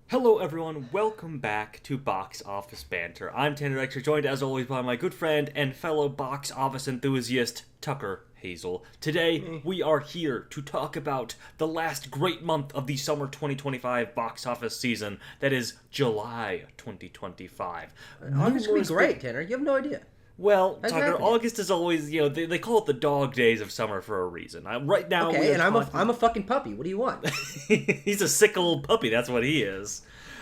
Hello everyone, welcome back to Box Office Banter. I'm Tanner Dexter, joined as always by my good friend and fellow box office enthusiast, Tucker Hazel. Today, we are here to talk about the last great month of the summer 2025 box office season, that is July 2025. August will be great, Tanner. You have no idea. Well, How's Tucker, that? August is always, they call it the dog days of summer for a reason. Right now, Okay, we are and talking... I'm a fucking puppy. What do you want? He's a sick old puppy, that's what he is.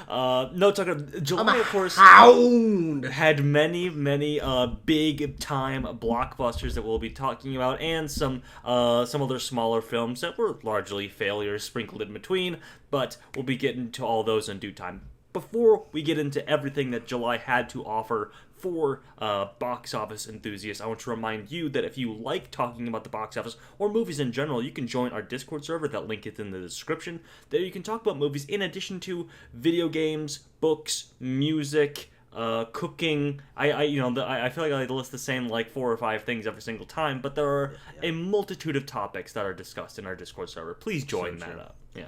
No, Tucker, July, of course, Hound. had many big time blockbusters that we'll be talking about, and some other smaller films that were largely failures sprinkled in between, but we'll be getting to all those in due time. Before we get into everything that July had to offer for box office enthusiasts, I want to remind you that if you like talking about the box office or movies in general, you can join our Discord server. That link is in the description. There you can talk about movies in addition to video games, books, music, cooking. I feel like I list the same like 4 or 5 things every single time, but there are a multitude of topics that are discussed in our Discord server. Please join that up. Yeah.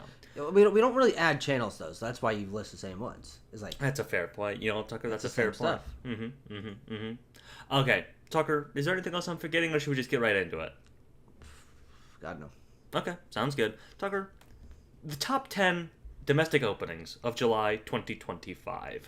We don't really add channels though, so that's why you list the same ones. It's like That's a fair point. Tucker, that's a fair point. Stuff. Okay, Tucker, is there anything else I'm forgetting, or should we just get right into it? God no. Okay, sounds good. Tucker, the top 10 domestic openings of July 2025.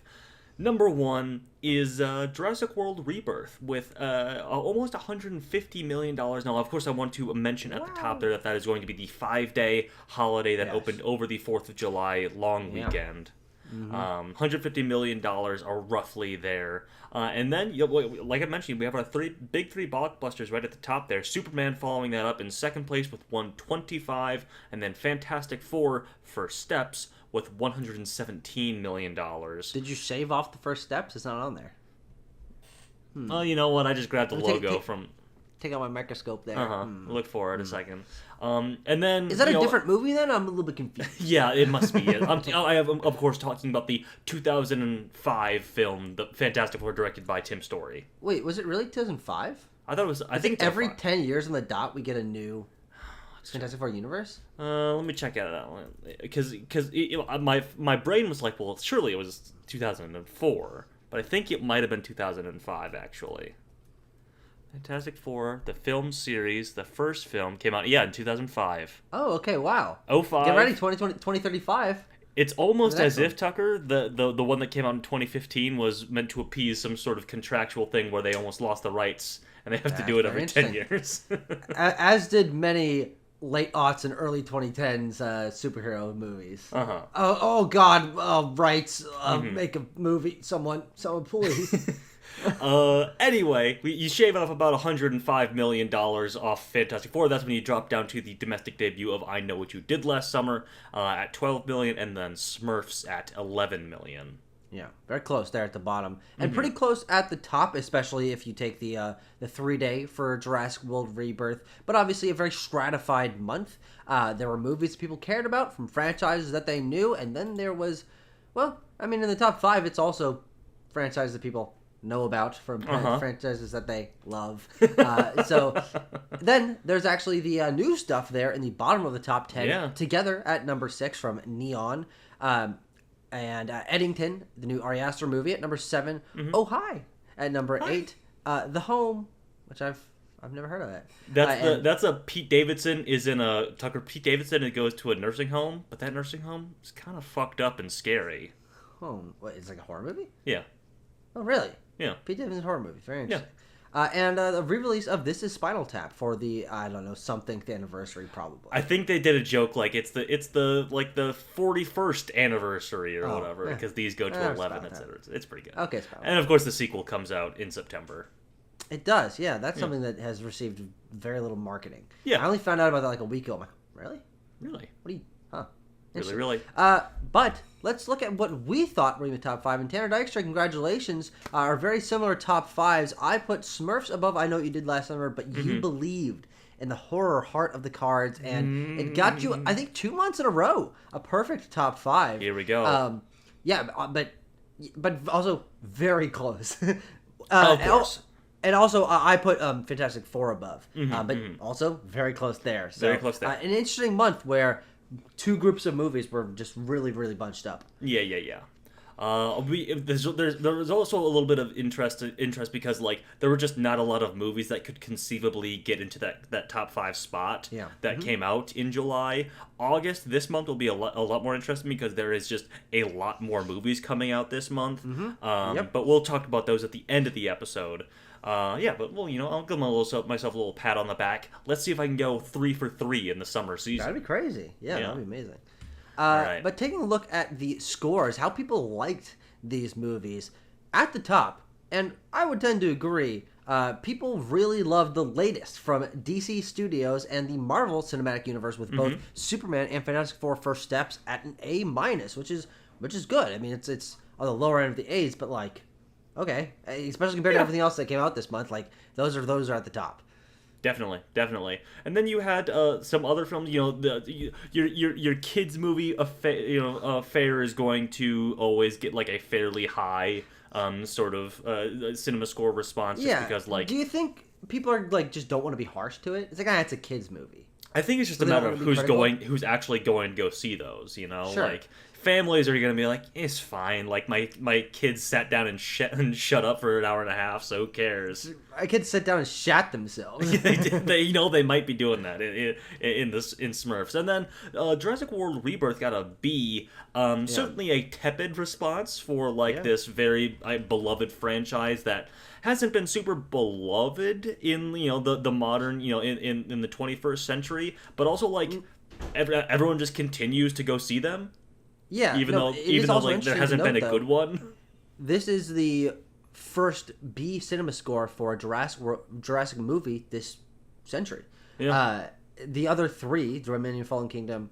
Number 1 is Jurassic World Rebirth with almost $150 million. Now, of course, I want to mention at the top there that is going to be the 5-day holiday that opened over the 4th of July long weekend. $150 million are roughly there. And then, like I mentioned, we have our big three blockbusters right at the top there. Superman following that up in second place with 125, and then Fantastic Four, First Steps, with $117 million. Did you shave off the first steps? It's not on there. Oh, you know what? I just grabbed the logo from... Take out my microscope there. Look for it a second. And then... Is that a different movie then? I'm a little bit confused. Yeah, it must be it. I have, of course, talking about the 2005 film, The Fantastic Four, directed by Tim Story. Wait, was it really 2005? I thought it was... I think it's every 10 years on the dot we get a new Fantastic Four universe? Let me check it out. Because my brain was like, well, surely it was 2004. But I think it might have been 2005, actually. Fantastic Four, the film series, the first film came out, in 2005. Oh, okay, wow. 05. Get ready, 2035. It's almost as if, Tucker, the one that came out in 2015 was meant to appease some sort of contractual thing where they almost lost the rights, and they have to do it every 10 years. As did many late aughts and early 2010s superhero movies. Oh God, rights, make a movie, someone please. Anyway, you shave off about $105 million off Fantastic Four. That's when you drop down to the domestic debut of I Know What You Did Last Summer at $12 million, and then Smurfs at $11 million. Yeah, very close there at the bottom, and pretty close at the top, especially if you take the 3-day for Jurassic World Rebirth. But obviously, a very stratified month. There were movies people cared about from franchises that they knew, and then there was, in the top 5, it's also franchises that people know about from franchises that they love. So then there's actually the new stuff there in the bottom of the top 10 together at number 6 from Neon. And Eddington, the new Ari Aster movie, at number 7. Oh Hi at number 8. The Home, which I've never heard of that. That's a Pete Davidson is in a Tucker. Pete Davidson, it goes to a nursing home, but that nursing home is kind of fucked up and scary. Home, what? It's like a horror movie? Yeah. Oh really? Yeah. Pete Davidson's horror movie. Very interesting. And the re-release of This Is Spinal Tap for the, somethingth anniversary, probably. I think they did a joke like it's the 41st anniversary or whatever, because these go to 11, etc. It's pretty good. Okay, Spinal Tap. And of course the sequel comes out in September. It does, yeah. That's something that has received very little marketing. Yeah. I only found out about that like a week ago. I'm like, really? Really? What do you... Huh. Really? But let's look at what we thought were in the top 5. And Tanner Dykstra, congratulations. Are very similar top 5s. I put Smurfs above I Know What You Did Last Summer, but you believed in the horror heart of the cards, and it got you, I think, 2 months in a row, a perfect top 5. Here we go. But also very close. Of course. And also, I put Fantastic Four above, but also very close there. So, very close there. An interesting month where two groups of movies were just really, really bunched up. Yeah. There's also a little bit of interest because like there were just not a lot of movies that could conceivably get into that top 5 spot that came out in July. August this month will be a lot more interesting because there is just a lot more movies coming out this month. But we'll talk about those at the end of the episode. But well, I'll give myself a little pat on the back. Let's see if I can go 3 for 3 in the summer season. That'd be crazy. Yeah, that'd be amazing. Right. But taking a look at the scores, how people liked these movies, at the top, and I would tend to agree, people really loved the latest from DC Studios and the Marvel Cinematic Universe with both Superman and Fantastic Four First Steps at an A-, which is good. I mean, it's on the lower end of the A's, but like, okay, especially compared to everything else that came out this month, like those are at the top. Definitely. And then you had some other films. Your kids movie affair is going to always get like a fairly high sort of cinema score response. Just because like. Do you think people are like just don't want to be harsh to it? It's like it's a kids movie. I think it's just a matter of who's actually going to go see those. Sure. Like. Families are going to be like, it's fine. Like, my kids sat down and shut up for an hour and a half, so who cares? My kids sit down and shat themselves. They might be doing that in Smurfs. And then Jurassic World Rebirth got a B. Certainly a tepid response for, this very beloved franchise that hasn't been super beloved in, the modern, in the 21st century. But also, everyone just continues to go see them. Yeah, even though there hasn't been a good one. This is the first B cinema score for a Jurassic movie this century. Yeah. The other 3, Dominion, Fallen Kingdom,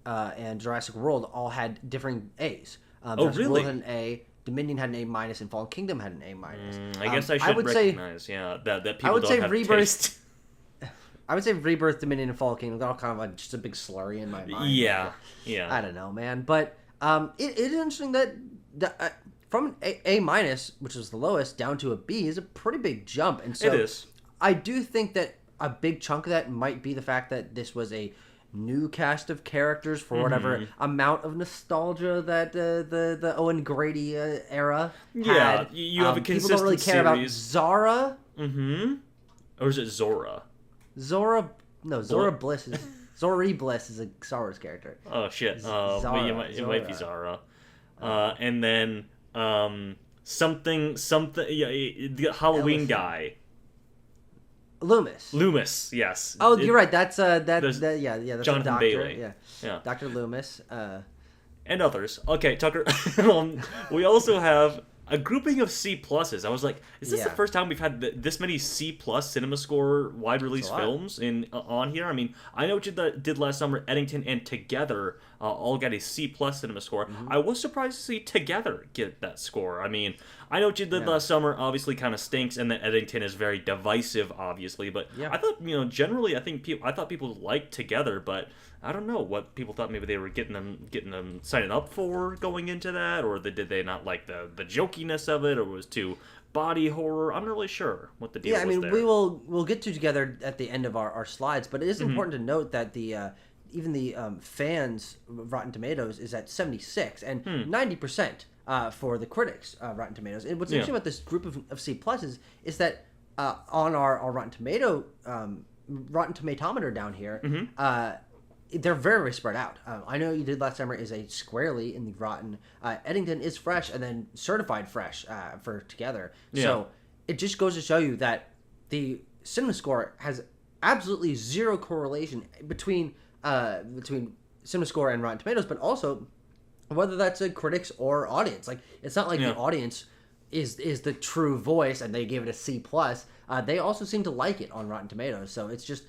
and Jurassic World, all had differing A's. Jurassic really? World had an A, Dominion had an A-, and Fallen Kingdom had an A-. I guess I should recognize, that people don't have taste. I would say Rebirth, Dominion, and Fall Kingdom. They're all kind of like just a big slurry in my mind. Yeah. I don't know, man. But it is interesting that from an A-, which was the lowest, down to a B is a pretty big jump. And so it is. I do think that a big chunk of that might be the fact that this was a new cast of characters for whatever amount of nostalgia that the Owen Grady era had. You have a consistent people don't really care about series. Zara. Or is it Zora? Zora Bliss is Zori Bliss is a Star Wars character. Oh shit! It might be Zara. And then something. The Halloween guy. Loomis. Yes. Oh, you're right. That's that's Jonathan Bailey. Yeah. Dr. Loomis. And others. Okay, Tucker. We also have a grouping of C pluses. I was like, is this the first time we've had this many C plus cinema score wide release films on here? I mean, I know what you did last summer. Eddington and Together all got a C plus cinema score. I was surprised to see Together get that score. I mean, I know what you did last summer obviously kind of stinks, and then Eddington is very divisive, obviously. But I thought, generally, I thought people liked Together, but I don't know what people thought maybe they were getting them signing up for going into that, or did they not like the jokiness of it, or was too body horror? I'm not really sure what the deal was there. we'll get to Together at the end of our slides, but it is important to note that the even the fans Rotten Tomatoes is at 76 and 90% for the critics Rotten Tomatoes. And what's interesting about this group of C pluses is that on our Rotten Tomatometer down here. They're very, very spread out. I know you did last summer is a squarely in the Rotten. Eddington is fresh and then certified fresh for Together. Yeah. So it just goes to show you that the cinema score has absolutely zero correlation between cinema score and Rotten Tomatoes, but also whether that's a critics or audience. Like, it's not like the audience is the true voice and they gave it a C plus. They also seem to like it on Rotten Tomatoes. So it's just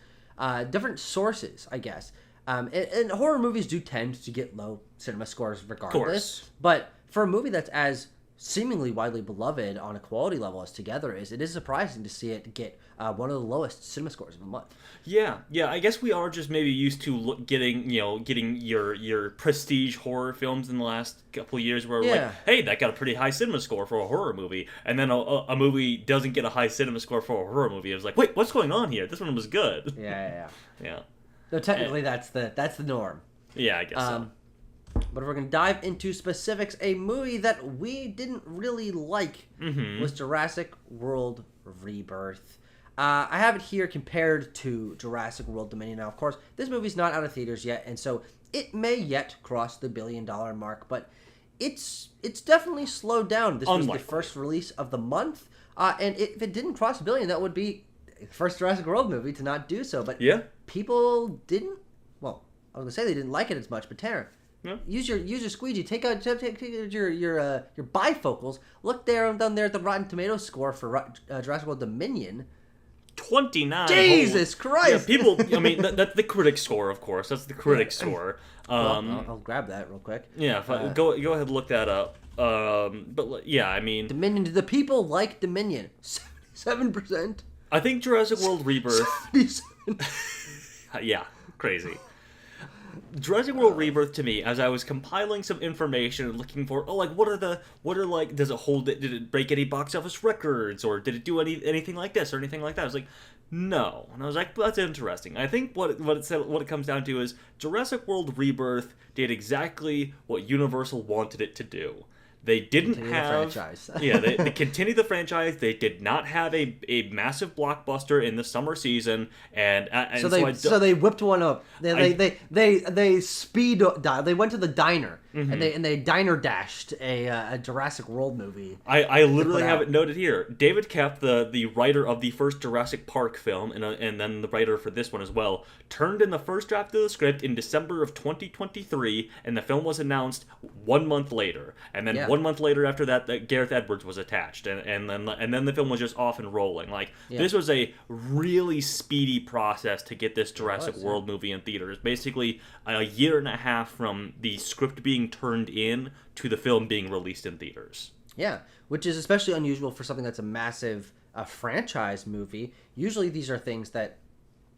different sources, I guess. And horror movies do tend to get low cinema scores regardless. But for a movie that's as seemingly widely beloved on a quality level as Together is, it is surprising to see it get one of the lowest cinema scores of the month. Yeah. I guess we are just maybe used to getting your prestige horror films in the last couple of years where we're like, hey, that got a pretty high cinema score for a horror movie, and then a movie doesn't get a high cinema score for a horror movie. It was like, wait, what's going on here? This one was good. Yeah. Yeah. So technically, that's the norm. Yeah, I guess so. But if we're going to dive into specifics, a movie that we didn't really like was Jurassic World Rebirth. I have it here compared to Jurassic World Dominion. Now, of course, this movie's not out of theaters yet, and so it may yet cross the $1 billion mark, but it's definitely slowed down. This was the first release of the month, and if it didn't cross $1 billion, that would be the first Jurassic World movie to not do so. But people didn't. Well, I was gonna say they didn't like it as much, but Taryn, use your squeegee. Take your bifocals. Look down there at the Rotten Tomatoes score for Jurassic World Dominion. 29. Jesus Christ! Yeah, people. I mean, that's the critic score, of course. That's the critic score. I'll grab that real quick. Yeah, go ahead and look that up. But yeah, I mean, Dominion. Do the people like Dominion? 7%. I think Jurassic World Rebirth. 77. Yeah, crazy. Jurassic World Rebirth, to me, as I was compiling some information and looking for, does it hold it? Did it break any box office records, or did it do anything like this or anything like that? I was like, no, and I was like, that's interesting. I think what it comes down to is Jurassic World Rebirth did exactly what Universal wanted it to do. They didn't have... the franchise. They continued the franchise. They did not have a massive blockbuster in the summer season, and so they whipped one up. They speed dial. They went to the diner and they diner dashed a Jurassic World movie. I literally have it noted here. David Koepp, the writer of the first Jurassic Park film, and then the writer for this one as well, turned in the first draft of the script in December of 2023, and the film was announced 1 month later, and then 1 month later after that, Gareth Edwards was attached, and then the film was just off and rolling. This was a really speedy process to get this Jurassic World movie in theaters. Basically, a year and a half from the script being turned in to the film being released in theaters. Yeah, which is especially unusual for something that's a massive franchise movie. Usually, these are things that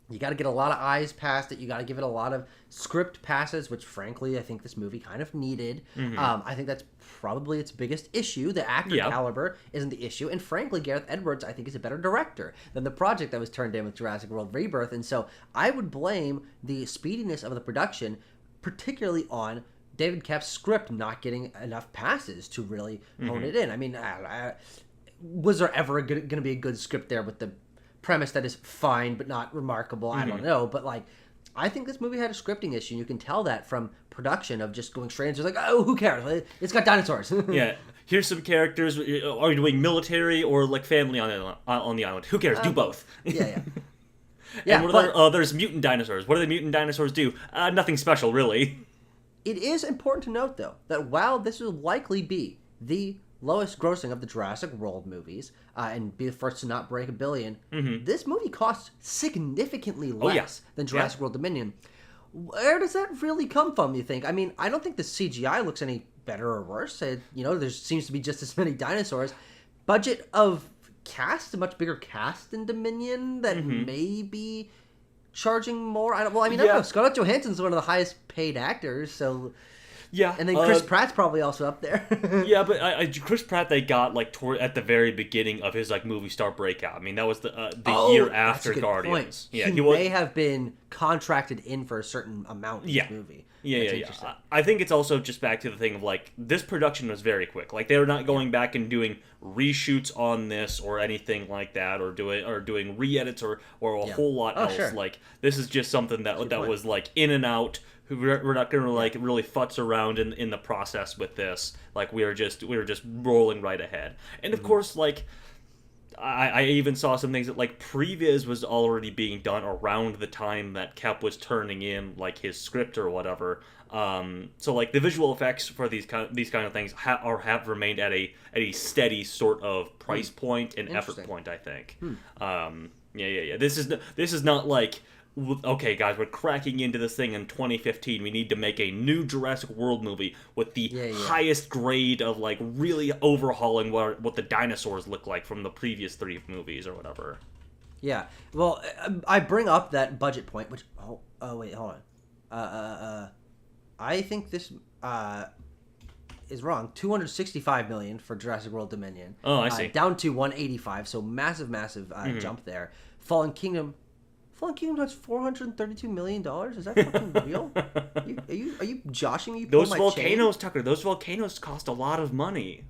you got to get a lot of eyes past it. You got to give it a lot of script passes, which, frankly, I think this movie kind of needed. I think that's probably its biggest issue. The actor caliber isn't the issue. And, frankly, Gareth Edwards, I think, is a better director than the project that was turned in with Jurassic World Rebirth. And so I would blame the speediness of the production, particularly on David Koepp's script not getting enough passes to really hone it in. I mean, was there ever going to be a good script there with the premise that is fine but not remarkable? I don't know, but I think this movie had a scripting issue. You can tell that from production of just going straight into oh, who cares? It's got dinosaurs. Yeah, here's some characters. Are you doing military or family on the island? Who cares? Do both. Yeah. And there's mutant dinosaurs. What do the mutant dinosaurs do? Nothing special, really. It is important to note, though, that while this will likely be the lowest grossing of the Jurassic World movies, and be the first to not break $1 billion, this movie costs significantly less than Jurassic World Dominion. Where does that really come from, you think? I mean, I don't think the CGI looks any better or worse. There seems to be just as many dinosaurs. Budget of cast, a much bigger cast than Dominion that may be charging more. I don't know. Scarlett Johansson's one of the highest paid actors, so... Yeah, and then Chris Pratt's probably also up there. Yeah, but Chris Pratt they got at the very beginning of his movie star breakout. I mean, that was the year after Guardians. Point. Yeah, he may have been contracted in for a certain amount in this movie. Yeah. I think it's also just back to the thing of this production was very quick. They were not going back and doing reshoots on this or anything like that, or doing re-edits or a whole lot else. Sure. This is just something that was in and out. We're not going to really futz around in the process with this. We were just rolling right ahead. And of course, I even saw some things that previs was already being done around the time that Koepp was turning in his script or whatever. So the visual effects for these kind of things have remained at a steady sort of price point and effort point, I think. Yeah. This is not okay, guys, we're cracking into this thing in 2015. We need to make a new Jurassic World movie with the highest grade of really overhauling what the dinosaurs look like from the previous 3 movies or whatever. Yeah. Well, I bring up that budget point, which wait, hold on. I think this is wrong. $265 million for Jurassic World Dominion. Oh, I see. Down to $185, so massive jump there. Fallen Kingdom Fallen Kingdom touched $432 million. Is that fucking real? Are you joshing me? You Those pulling my volcanoes, chain? Tucker. Those volcanoes cost a lot of money.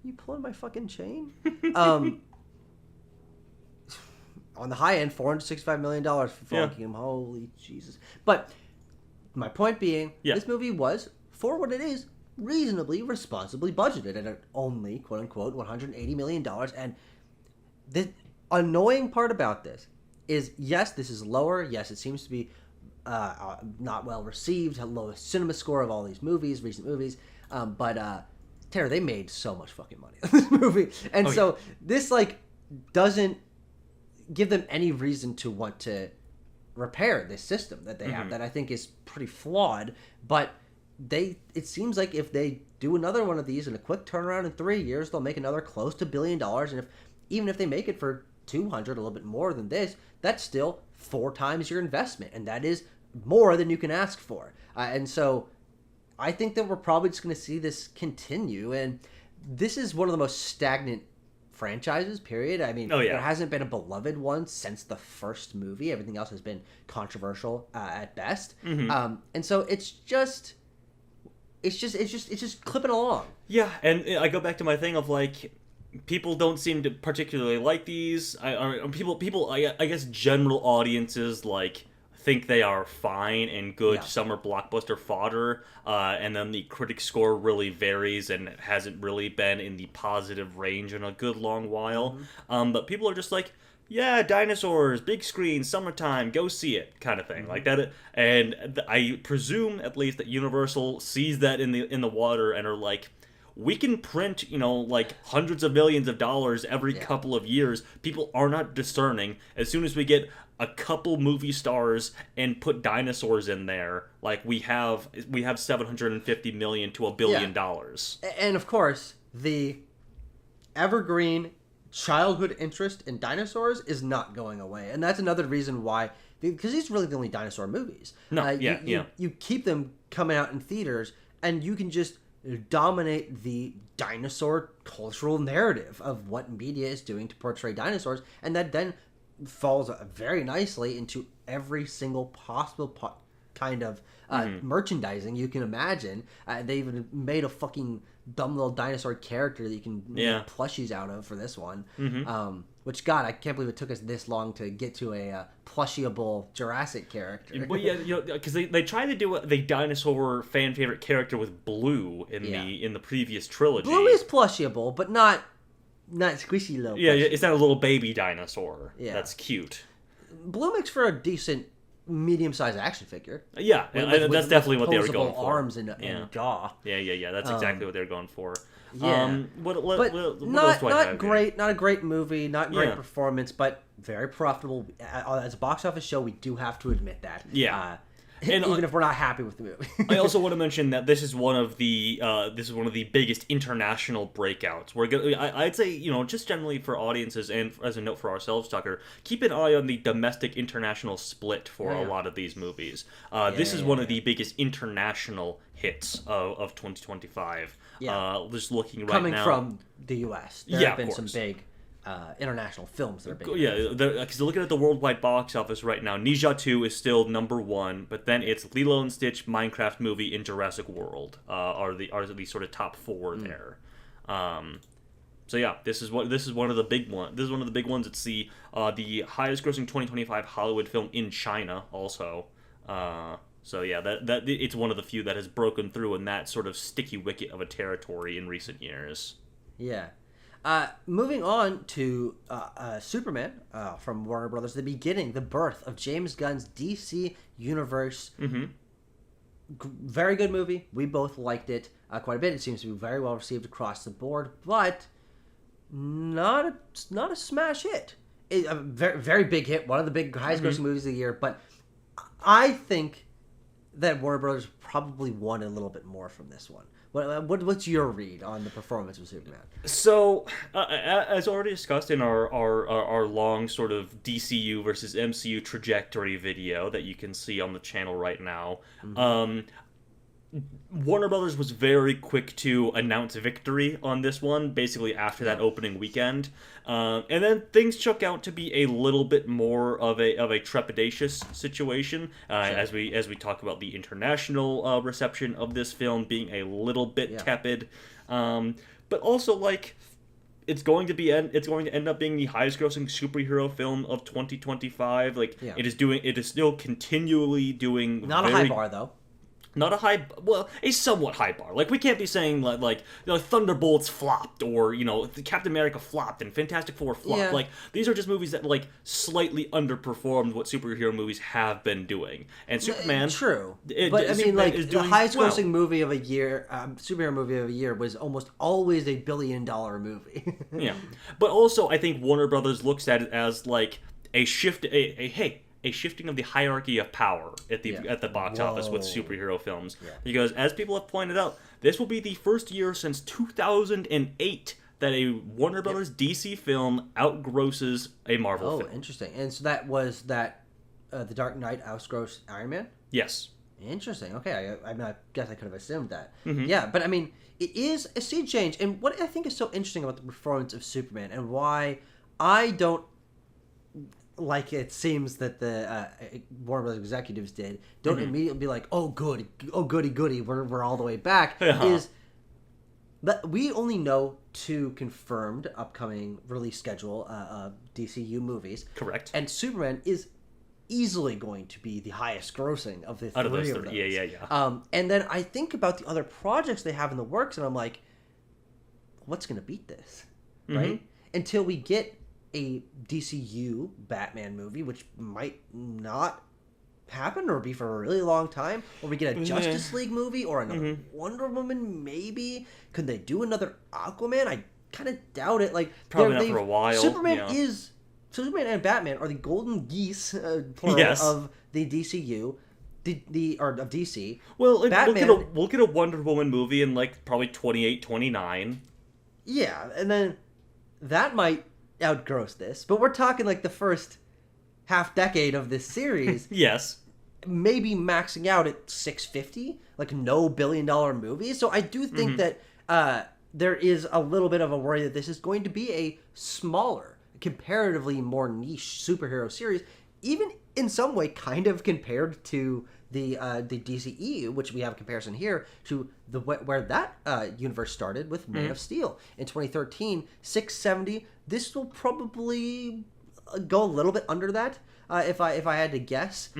You pulling my fucking chain? On the high end, $465 million for Fallen Kingdom. Holy Jesus! But my point being, this movie was, for what it is, reasonably, responsibly budgeted at only, quote unquote, $180 million. And the annoying part about this is, yes, this is lower. Yes, it seems to be not well received, lowest cinema score of all these movies, recent movies. But Tara, they made so much fucking money on this movie, and this doesn't give them any reason to want to repair this system that they have that I think is pretty flawed. But it seems like if they do another one of these in a quick turnaround in 3 years, they'll make another close to $1 billion. And even if they make it for 200, a little bit more than this, that's still 4 times your investment, and that is more than you can ask for. And so I think that we're probably just going to see this continue, and this is one of the most stagnant franchises, period. I mean, there hasn't been a beloved one since the first movie. Everything else has been controversial at best. And so it's just clipping along. Yeah, and I go back to my thing of people don't seem to particularly like these. I guess general audiences think they are fine and good summer blockbuster fodder, and then the critic score really varies and hasn't really been in the positive range in a good long while. But people are just yeah, dinosaurs, big screen, summertime, go see it, kind of thing, like that. And I presume at least that Universal sees that in the water and are we can print, hundreds of millions of dollars every couple of years. People are not discerning. As soon as we get a couple movie stars and put dinosaurs in there, we have $750 million to $1 billion. And of course, the evergreen childhood interest in dinosaurs is not going away, and that's another reason why. Because these are really the only dinosaur movies. No, you keep them coming out in theaters, and you can just dominate the dinosaur cultural narrative of what media is doing to portray dinosaurs, and that then falls very nicely into every single possible kind of merchandising you can imagine. They even made a fucking dumb little dinosaur character that you can make plushies out of for this one. Which, God, I can't believe it took us this long to get to a plushiable Jurassic character. Well, yeah, because they tried to do the dinosaur fan favorite character with Blue in the previous trilogy. Blue is plushiable, but not squishy little. Yeah, it's not a little baby dinosaur. Yeah, that's cute. Blue makes for a decent medium-sized action figure. Yeah, and that's definitely what they were going for. Arms and jaw. Yeah. That's exactly what they were going for. Yeah, what not great. Not a great movie. Not great performance, but very profitable as a box office show. We do have to admit that. Yeah. And even if we're not happy with the movie. I also want to mention that this is one of the biggest international breakouts. I'd say, just generally for audiences and as a note for ourselves, Tucker, keep an eye on the domestic international split for a lot of these movies. This is one of the biggest international hits of 2025. Just looking right coming now, from the U.S. There have been some big international films that are big. Yeah, because looking at the worldwide box office right now, Ninja 2 is still number 1, but then it's Lilo and Stitch, Minecraft movie, and Jurassic World are the sort of top 4 there. So yeah, this is one of the big ones. This is one of the big ones. It's the highest grossing 2025 Hollywood film in China also. So yeah, that it's one of the few that has broken through in that sort of sticky wicket of a territory in recent years. Yeah. Moving on to Superman from Warner Brothers, the beginning, the birth of James Gunn's DC universe. Very good movie. We both liked it quite a bit. It seems to be very well received across the board, but not a smash hit. A very, very big hit. One of the big highest grossing movies of the year. But I think that Warner Brothers probably won a little bit more from this one. What's your read on the performance of Superman? So, as already discussed in our long sort of DCU versus MCU trajectory video that you can see on the channel right now, Warner Brothers was very quick to announce victory on this one, basically after that opening weekend, and then things shook out to be a little bit more of a trepidatious situation as we talk about the international reception of this film being a little bit tepid, but also like. It's going to end up being the highest grossing superhero film of 2025. Like it is still continually doing not a high bar though. Not a high, well, a somewhat high bar. Like, we can't be saying, like Thunderbolts flopped, or, Captain America flopped, and Fantastic Four flopped. Yeah. Like, these are just movies that, like, slightly underperformed what superhero movies have been doing. And Superman... True. But, I mean, like, the highest grossing movie of a year, superhero movie of a year, was almost always a $1 billion movie. Yeah. But also, I think Warner Brothers looks at it as, like, a shift, a shifting of the hierarchy of power at the box office with superhero films. Yeah. Because, as people have pointed out, this will be the first year since 2008 that a Warner Brothers DC film outgrosses a Marvel film. Oh, interesting. And so that was The Dark Knight outgrossed Iron Man? Yes. Interesting. Okay, I guess I could have assumed that. Mm-hmm. Yeah, but I mean, it is a sea change. And what I think is so interesting about the performance of Superman and why I don't like it seems that the Warner Brothers executives don't immediately be like, oh goody, we're all the way back. Is that we only know 2 confirmed upcoming release schedule DCU movies. Correct. And Superman is easily going to be the highest grossing of the 3 of those. Yeah. And then I think about the other projects they have in the works, and I'm like, what's going to beat this, right? Until we get a DCU Batman movie, which might not happen or be for a really long time, or we get a Justice League movie or another Wonder Woman, maybe. Could they do another Aquaman? I kind of doubt it. Like, probably not for a while. Superman and Batman are the golden geese, plural, of the DCU. Or of DC. Well, we'll get a Wonder Woman movie in like probably 28, 29. Yeah, and then that might outgross this, but we're talking like the first half decade of this series. Yes, maybe maxing out at 650, like no $1 billion movie. So I do think that there is a little bit of a worry that this is going to be a smaller, comparatively more niche superhero series, even in some way kind of compared to the DCEU, which we have a comparison here to where that universe started with Man of Steel in 2013, 670. This will probably go a little bit under that if I had to guess.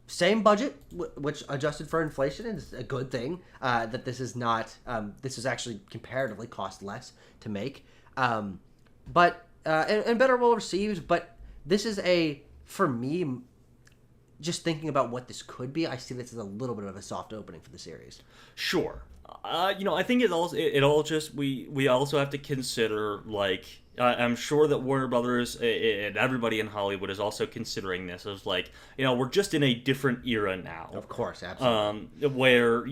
Same budget, which adjusted for inflation is a good thing. That this is not. This is actually comparatively cost less to make, but and better well received. But this is for me. Just thinking about what this could be, I see this as a little bit of a soft opening for the series. Sure. I think it all just we also have to consider, like, I'm sure that Warner Brothers and everybody in Hollywood is also considering this as, like, we're just in a different era now. Of course, absolutely. Where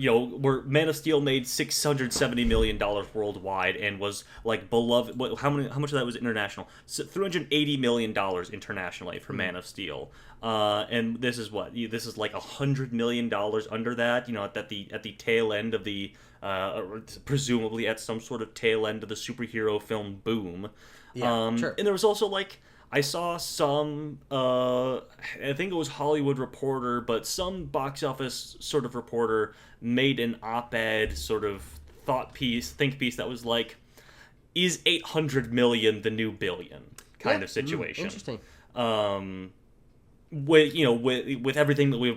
Man of Steel made $670 million worldwide and was, like, beloved. How much of that was international? $380 million internationally for Man of Steel. And this is this is like $100 million under that, at the tail end of the, presumably at some sort of tail end of the superhero film boom. Yeah, sure. And there was also, like, I saw some, I think it was Hollywood Reporter, but some box office sort of reporter made an op-ed sort of think piece that was like, is 800 million the new billion kind of situation. Interesting. With everything that we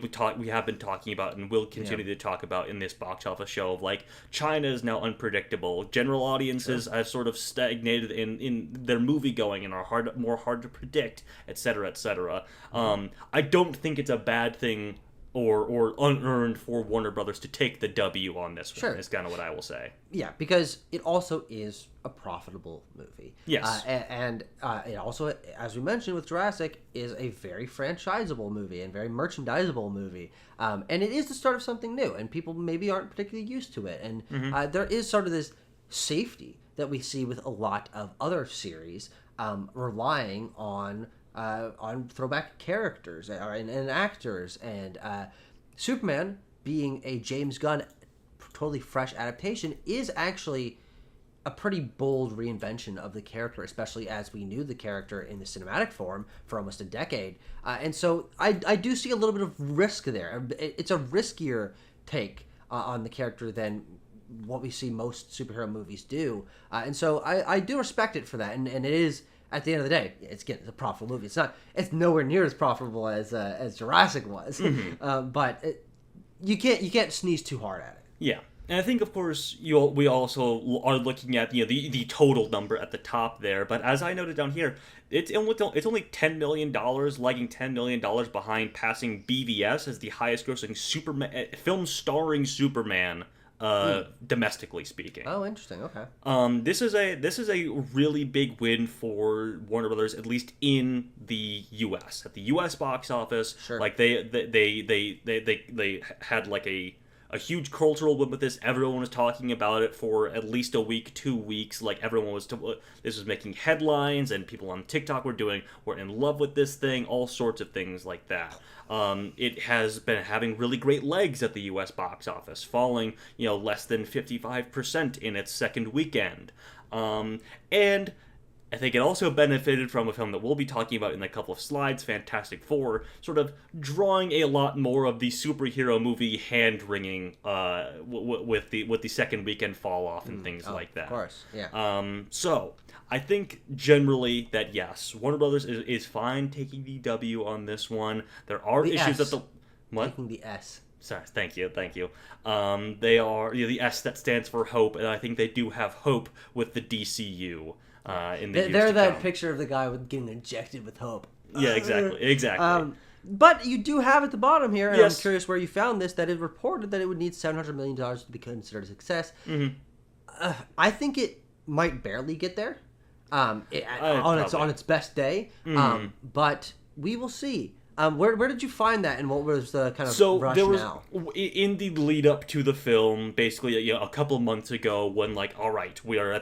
have been talking about and will continue to talk about in this box office show of, like, China is now unpredictable. General audiences have sort of stagnated in their movie going and are more hard to predict, etc., etc. I don't think it's a bad thing or unearned for Warner Brothers to take the W on this one. Is kind of what I will say. Yeah, because it also is a profitable movie. Yes. And it also, as we mentioned with Jurassic, is a very franchisable movie and very merchandisable movie. And it is the start of something new, and people maybe aren't particularly used to it. And there is sort of this safety that we see with a lot of other series relying on throwback characters and actors, and Superman being a James Gunn totally fresh adaptation is actually a pretty bold reinvention of the character, especially as we knew the character in the cinematic form for almost a decade. And so I do see a little bit of risk there. It's a riskier take on the character than what we see most superhero movies do. And so I do respect it for that. And it is, at the end of the day, it's a profitable movie. It's nowhere near as profitable as Jurassic was. But you can't sneeze too hard at it. Yeah. And I think, of course, we also are looking at the total number at the top there. But as I noted down here, it's only $10 million, lagging $10 million behind, passing BVS as the highest-grossing film starring Superman, domestically speaking. Oh, interesting. Okay. This is a really big win for Warner Brothers, at least in the U.S. At the U.S. box office. Sure. Like they had like a huge cultural win with this. Everyone was talking about it for at least a week, 2 weeks. Like everyone was, this was making headlines, and people on TikTok were in love with this thing. All sorts of things like that. It has been having really great legs at the U.S. box office, falling less than 55% in its second weekend, and I think it also benefited from a film that we'll be talking about in a couple of slides, Fantastic Four, sort of drawing a lot more of the superhero movie hand-wringing with the second weekend fall-off and things like that. Of course, yeah. So, I think generally that, yes, Warner Brothers is fine taking the W on this one. There are issues at the... What? Taking the S. Sorry, thank you. They are the S that stands for hope, and I think they do have hope with the DCU. They're that picture of the guy getting injected with hope. Yeah, exactly. But you do have at the bottom here, and yes. I'm curious where you found this, that it reported that it would need $700 million to be considered a success. Mm-hmm. I think it might barely get there on its best day, but we will see. Where did you find that, and what was the kind of rationale? There was, in the lead up to the film, basically a couple of months ago, when all right, we are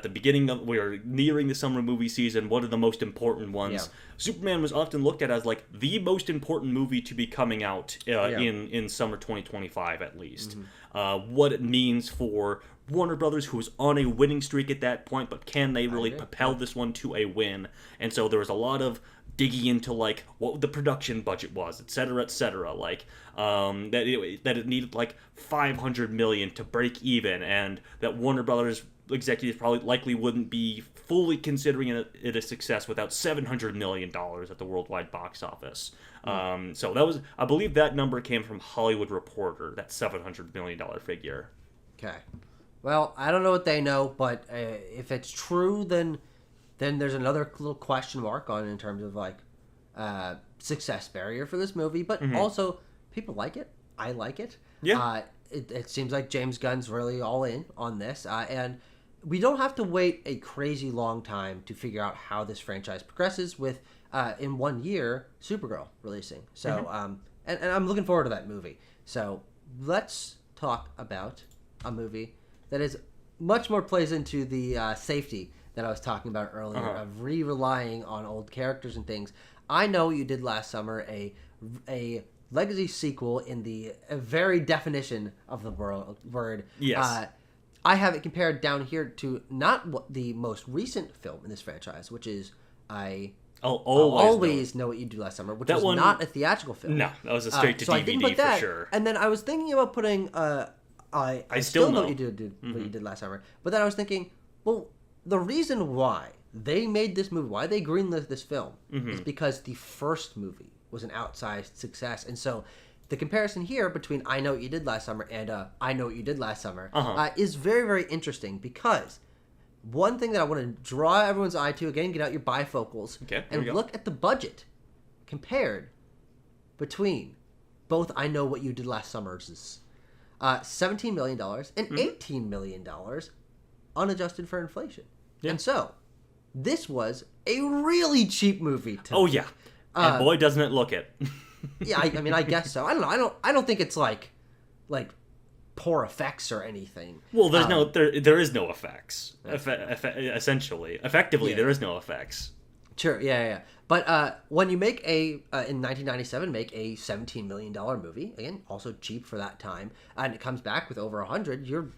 nearing the summer movie season. What are the most important ones? Yeah. Superman was often looked at as the most important movie to be coming out in summer 2025 at least. Mm-hmm. What it means for Warner Brothers, who was on a winning streak at that point, but can they really propel this one to a win? And so there was a lot of digging into what the production budget was, etc., that it needed $500 million to break even, and that Warner Brothers executives likely wouldn't be fully considering it a success without $700 million at the worldwide box office. So that was, I believe, that number came from Hollywood Reporter, that $700 million figure. Okay. Well, I don't know what they know, but if it's true, then there's another little question mark on in terms of success barrier for this movie. But also, people like it. I like it. Yeah. It seems like James Gunn's really all in on this, and we don't have to wait a crazy long time to figure out how this franchise progresses with in 1 year Supergirl releasing. So and I'm looking forward to that movie. So let's talk about a movie that is much more plays into the safety that I was talking about earlier of relying on old characters and things. I Know What You Did Last Summer, a legacy sequel in the very definition of the word. Yes. I have it compared down here to not the most recent film in this franchise, which is I'll always know What You Did Last Summer, which was not a theatrical film. No, that was a straight to so DVD I didn't put that, for sure. And then I was thinking about putting I still know what you did last summer. But then I was thinking, well, the reason why they made this movie, why they greenlit this film, is because the first movie was an outsized success. And so the comparison here between I Know What You Did Last Summer and I Know What You Did Last Summer is very, very interesting, because one thing that I want to draw everyone's eye to, again, get out your bifocals, and look at the budget compared between both I Know What You Did Last Summer's $17 million and $18 million unadjusted for inflation. Yeah. And so, this was a really cheap movie to me. Yeah. And boy, doesn't it look it. Yeah, I mean, I guess so. I don't know. I don't think it's like poor effects or anything. Well, there is no effects. Essentially. Effectively, there is no effects. Sure, yeah. But when you make in 1997, make a $17 million movie, again, also cheap for that time, and it comes back with over 100, you're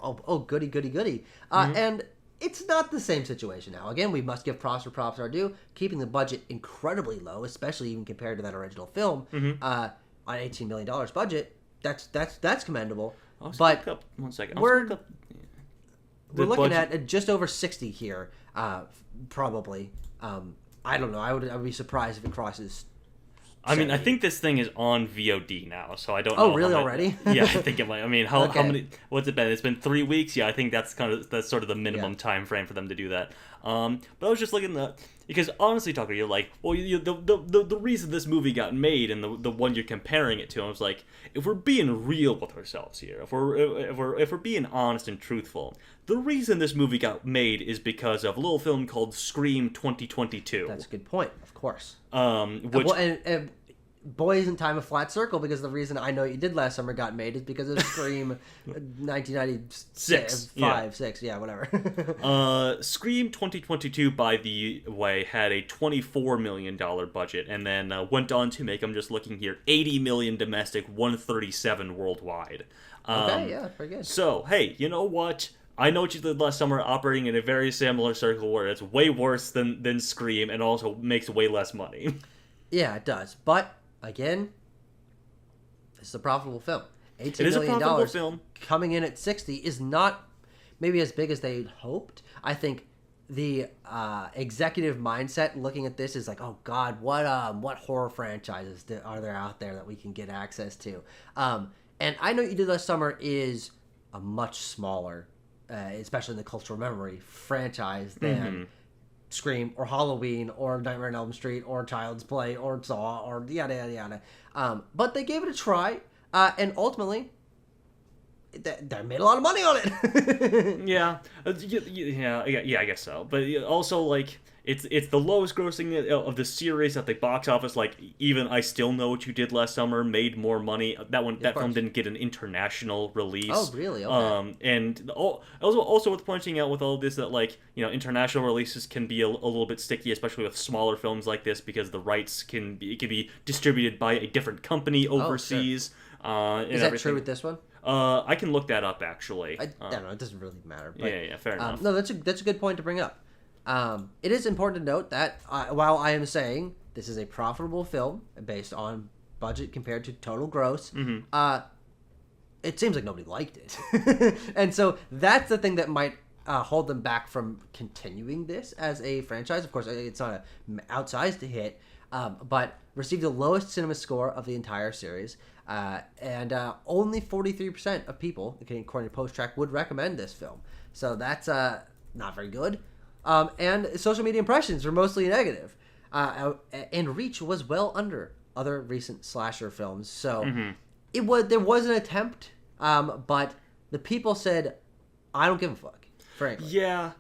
oh goody. And it's not the same situation now. Again, we must give props where props are due, keeping the budget incredibly low, especially even compared to that original film. On $18 million budget, that's commendable. But look up, 1 second. we're looking at just over 60 here, probably. I don't know. I would be surprised if it crosses. I mean, I think this thing is on VOD now, so I don't know. Oh, really? Already? Yeah, I think it might. I mean, how many? What's it been? It's been 3 weeks. Yeah, I think that's sort of the minimum time frame for them to do that. But I was just looking at because honestly, Tucker, you're like, well, the reason this movie got made and the one you're comparing it to, I was like, if we're being real with ourselves here, if we're being honest and truthful, the reason this movie got made is because of a little film called Scream 2022. That's a good point, of course. Which and boy, isn't time a flat circle, because the reason I Know What You Did Last Summer got made is because of Scream 1996, 6, whatever. Scream 2022, by the way, had a $24 million budget, and then went on to make, I'm just looking here, $80 million domestic, $137 worldwide. Okay, yeah, pretty good. So, hey, you know what? I Know What You Did Last Summer operating in a very similar circle where it's way worse than Scream and also makes way less money. Yeah, it does. But, again, this is a profitable film. $18 It is a million profitable film. Coming in at 60 is not maybe as big as they hoped. I think the executive mindset looking at this is like, oh God, what horror franchises are there out there that we can get access to? And I Know What You Did Last Summer is a much smaller, especially in the cultural memory, franchise than Scream or Halloween or Nightmare on Elm Street or Child's Play or Saw or yada yada yada. But they gave it a try, and ultimately they made a lot of money on it. Yeah, I guess so. But also, like, it's the lowest grossing of the series at the box office. Like, even I Still Know What You Did Last Summer made more money. That film didn't get an international release. Oh, really? Okay. And also worth pointing out with all of this that, like, you know, international releases can be a little bit sticky, especially with smaller films like this, because the rights can be distributed by a different company overseas. Sure. Is that true with this one? I can look that up, actually. I don't know. It doesn't really matter. But, yeah, fair enough. No, that's a good point to bring up. It is important to note that while I am saying this is a profitable film based on budget compared to total gross, it seems like nobody liked it. And so that's the thing that might hold them back from continuing this as a franchise. Of course, it's not an outsized hit, but received the lowest cinema score of the entire series. And only 43% of people, according to PostTrack, would recommend this film. So that's not very good. And social media impressions were mostly negative. And reach was well under other recent slasher films. So there was an attempt, but the people said, I don't give a fuck, frankly. Yeah.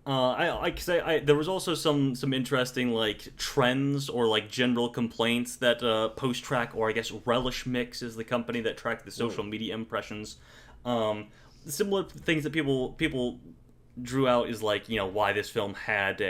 There was also some interesting, like, trends or, like, general complaints that PostTrack, or I guess Relish Mix is the company that tracked the social media impressions. Similar things that people drew out is, like, you know, why this film had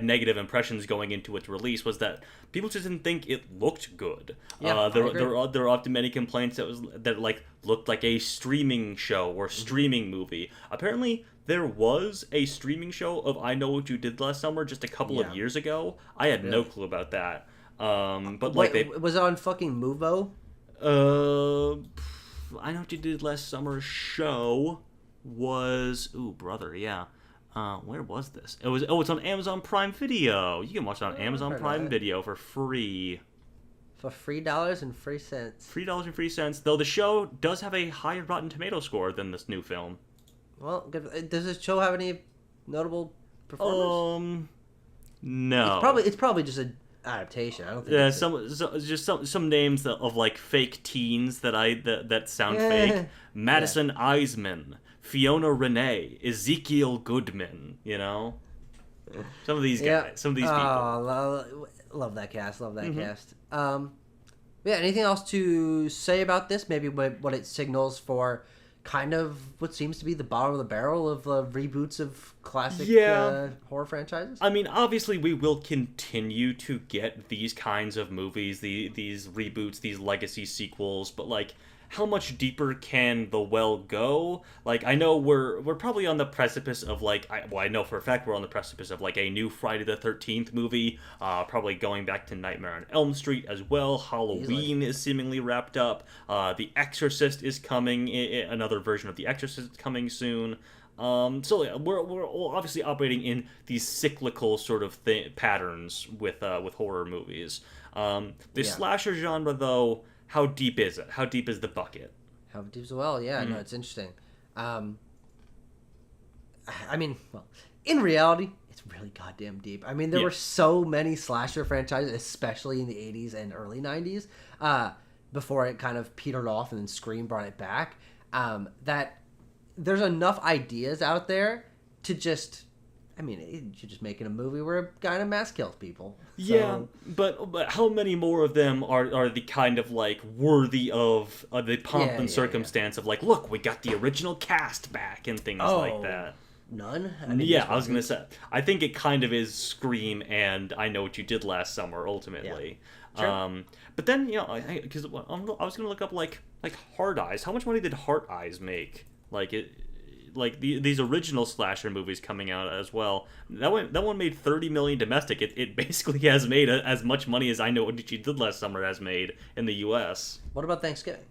negative impressions going into its release was that people just didn't think it looked good. Yeah, there were often many complaints that like looked like a streaming show or streaming movie. Apparently, there was a streaming show of I Know What You Did Last Summer just a couple of years ago. I had no clue about that. But like, was it on fucking Movo? I Know What You Did Last Summer show was yeah. Where was this? It's on Amazon Prime Video. You can watch it on Amazon Prime Video for free. For $3 and free cents. $3 and free cents. Though the show does have a higher Rotten Tomato score than this new film. Well, does this show have any notable performers? No. It's probably just an adaptation. I don't think. Yeah, some names of like fake teens that sound fake. Madison Eisman, Fiona Renee, Ezekiel Goodman. You know, some of these guys, some of these people. Love that cast. Love that cast. Anything else to say about this? Maybe what it signals for kind of what seems to be the bottom of the barrel of reboots of classic horror franchises. I mean, obviously, we will continue to get these kinds of movies, these reboots, these legacy sequels, but like, how much deeper can the well go? Like, I know we're probably on the precipice of like, I know for a fact we're on the precipice of like a new Friday the 13th movie, probably going back to Nightmare on Elm Street as well. Halloween is seemingly wrapped up. The Exorcist is coming. Another version of The Exorcist is coming soon. So yeah, we're obviously operating in these cyclical sort of patterns with horror movies. The slasher genre, though. How deep is it? How deep is the bucket? How deep as well? Yeah, no, it's interesting. I mean, well, in reality, it's really goddamn deep. I mean, there were so many slasher franchises, especially in the 80s and early 90s, before it kind of petered off and then Scream brought it back, that there's enough ideas out there to just... I mean, you're just making a movie where a guy in a mask kills people. So... Yeah, but how many more of them are the kind of, like, worthy of the pomp and circumstance of, like, look, we got the original cast back and things like that? None? I was going to say. I think it kind of is Scream and I Know What You Did Last Summer, ultimately. Yeah. Sure. But then, you know, because I was going to look up, like Hard Eyes. How much money did Hard Eyes make? These original slasher movies coming out as well. That one made $30 million domestic. It basically has made as much money as I Know What You Did Last Summer has made in the U.S. What about Thanksgiving?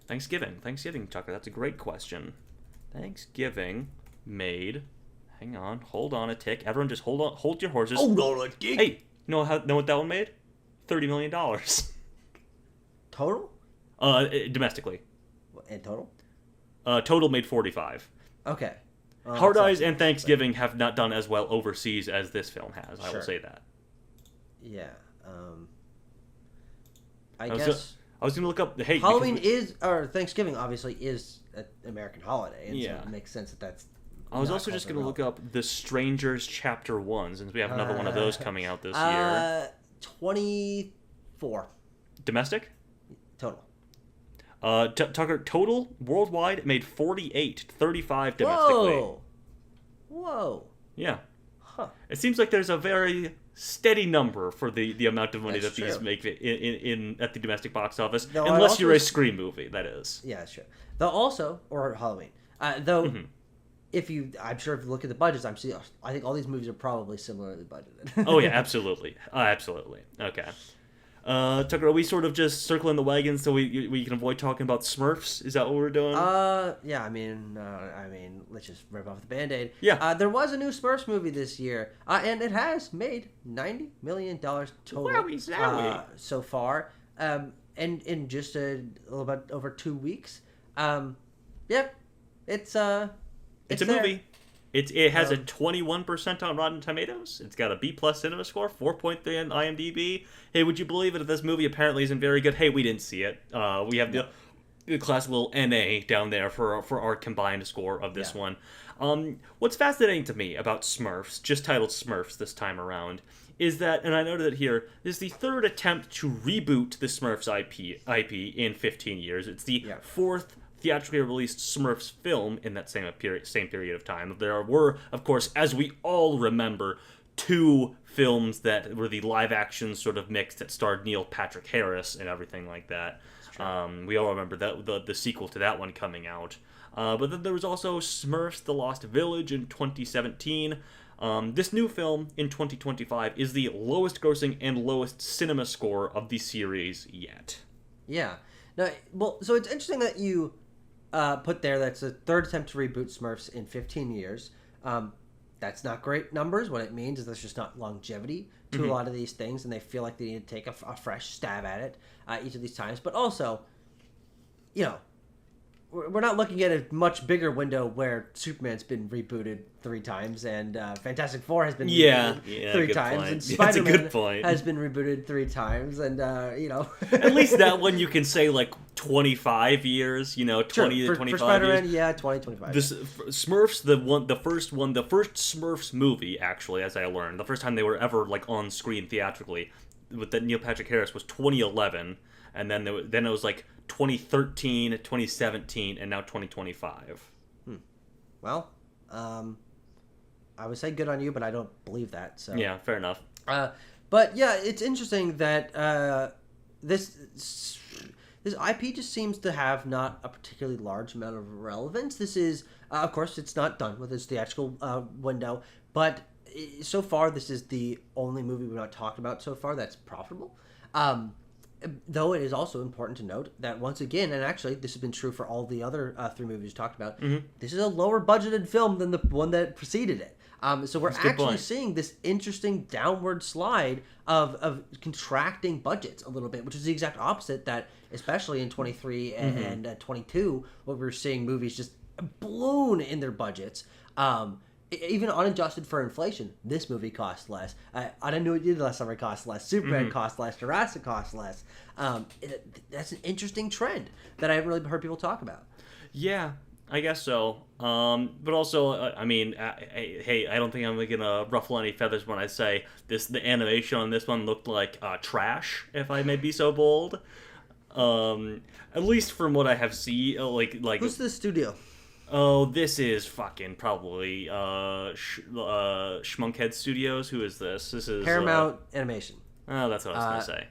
Thanksgiving, Tucker. That's a great question. Thanksgiving made. Hang on, hold on a tick. Everyone, just hold your horses. Hold on a tick. Hey, know what that one made? $30 million. Total? Domestically. In total? Total made 45. Okay. Hard Eyes and Thanksgiving have not done as well overseas as this film has. I will say that. Yeah. I guess I was going to look up. Hey, Halloween or Thanksgiving obviously is an American holiday, and so it makes sense that that's. I was also just going to look up The Strangers Chapter 1, since we have another one of those coming out this year. 24. Domestic? Total. Tucker, total worldwide made 48, 35 domestically. Whoa. Yeah. Huh. It seems like there's a very steady number for the amount of money that these make in at the domestic box office, unless you're a Scream movie, that is. Yeah, sure. Though also, or Halloween. I'm sure if you look at the budgets, I think all these movies are probably similarly budgeted. Oh yeah, absolutely. Okay. Tucker, are we sort of just circling the wagons so we can avoid talking about Smurfs? Is that what we're doing? Yeah. I mean, let's just rip off the Band-Aid. Yeah. There was a new Smurfs movie this year, and it has made $90 million total so far. And in just a little bit over 2 weeks. It's a movie. It has a 21% on Rotten Tomatoes. It's got a B+ cinema score, 4.3 on IMDb. Hey, would you believe it if this movie apparently isn't very good? Hey, we didn't see it. We have the class little NA down there for our combined score of this one. What's fascinating to me about Smurfs, just titled Smurfs this time around, is that, and I noted it here, this is the third attempt to reboot the Smurfs IP in 15 years. It's the fourth theatrically released Smurfs film in that same period of time. There were, of course, as we all remember, 2 films that were the live-action sort of mix that starred Neil Patrick Harris and everything like that. We all remember that the sequel to that one coming out. But then there was also Smurfs: The Lost Village in 2017. This new film in 2025 is the lowest-grossing and lowest cinema score of the series yet. Yeah. No, well, so it's interesting that you put there that's the third attempt to reboot Smurfs in 15 years. That's not great numbers. What it means is there's just not longevity to a lot of these things, and they feel like they need to take a fresh stab at it each of these times. But also, we're not looking at a much bigger window where Superman's been rebooted 3 times, and Fantastic Four has been rebooted 3 times, point. and Spider-Man has been rebooted 3 times, and At least that one you can say 25 years, 20 to 25 for Spider-Man, years. 20, 25. This Smurfs, the first Smurfs movie, actually, as I learned, the first time they were ever on screen theatrically with that Neil Patrick Harris was 2011. And then it was 2013, 2017, and now 2025. Well, I would say good on you, but I don't believe that. So Yeah, fair enough. But yeah, it's interesting that this IP just seems to have not a particularly large amount of relevance. This is, of course, it's not done with its theatrical window, but so far this is the only movie we've not talked about so far that's profitable. Though it is also important to note that once again, and actually this has been true for all the other 3 movies we talked about, this is a lower budgeted film than the one that preceded it. So we're actually seeing this interesting downward slide of contracting budgets a little bit, which is the exact opposite that, especially in 23 and 22, where we're seeing movies just balloon in their budgets. Even unadjusted for inflation, this movie cost less. I didn't know it did last summer cost less. Superman cost less. Jurassic cost less. That's an interesting trend that I haven't really heard people talk about. Yeah, I guess so. But also, I mean, hey, I don't think I'm gonna ruffle any feathers when I say the animation on this one looked like trash, if I may be so bold. At least from what I have seen, like Who's the studio? Oh, this is fucking probably Schmunkhead Studios. Who is this? This is Paramount Animation. Oh, that's what I was gonna say.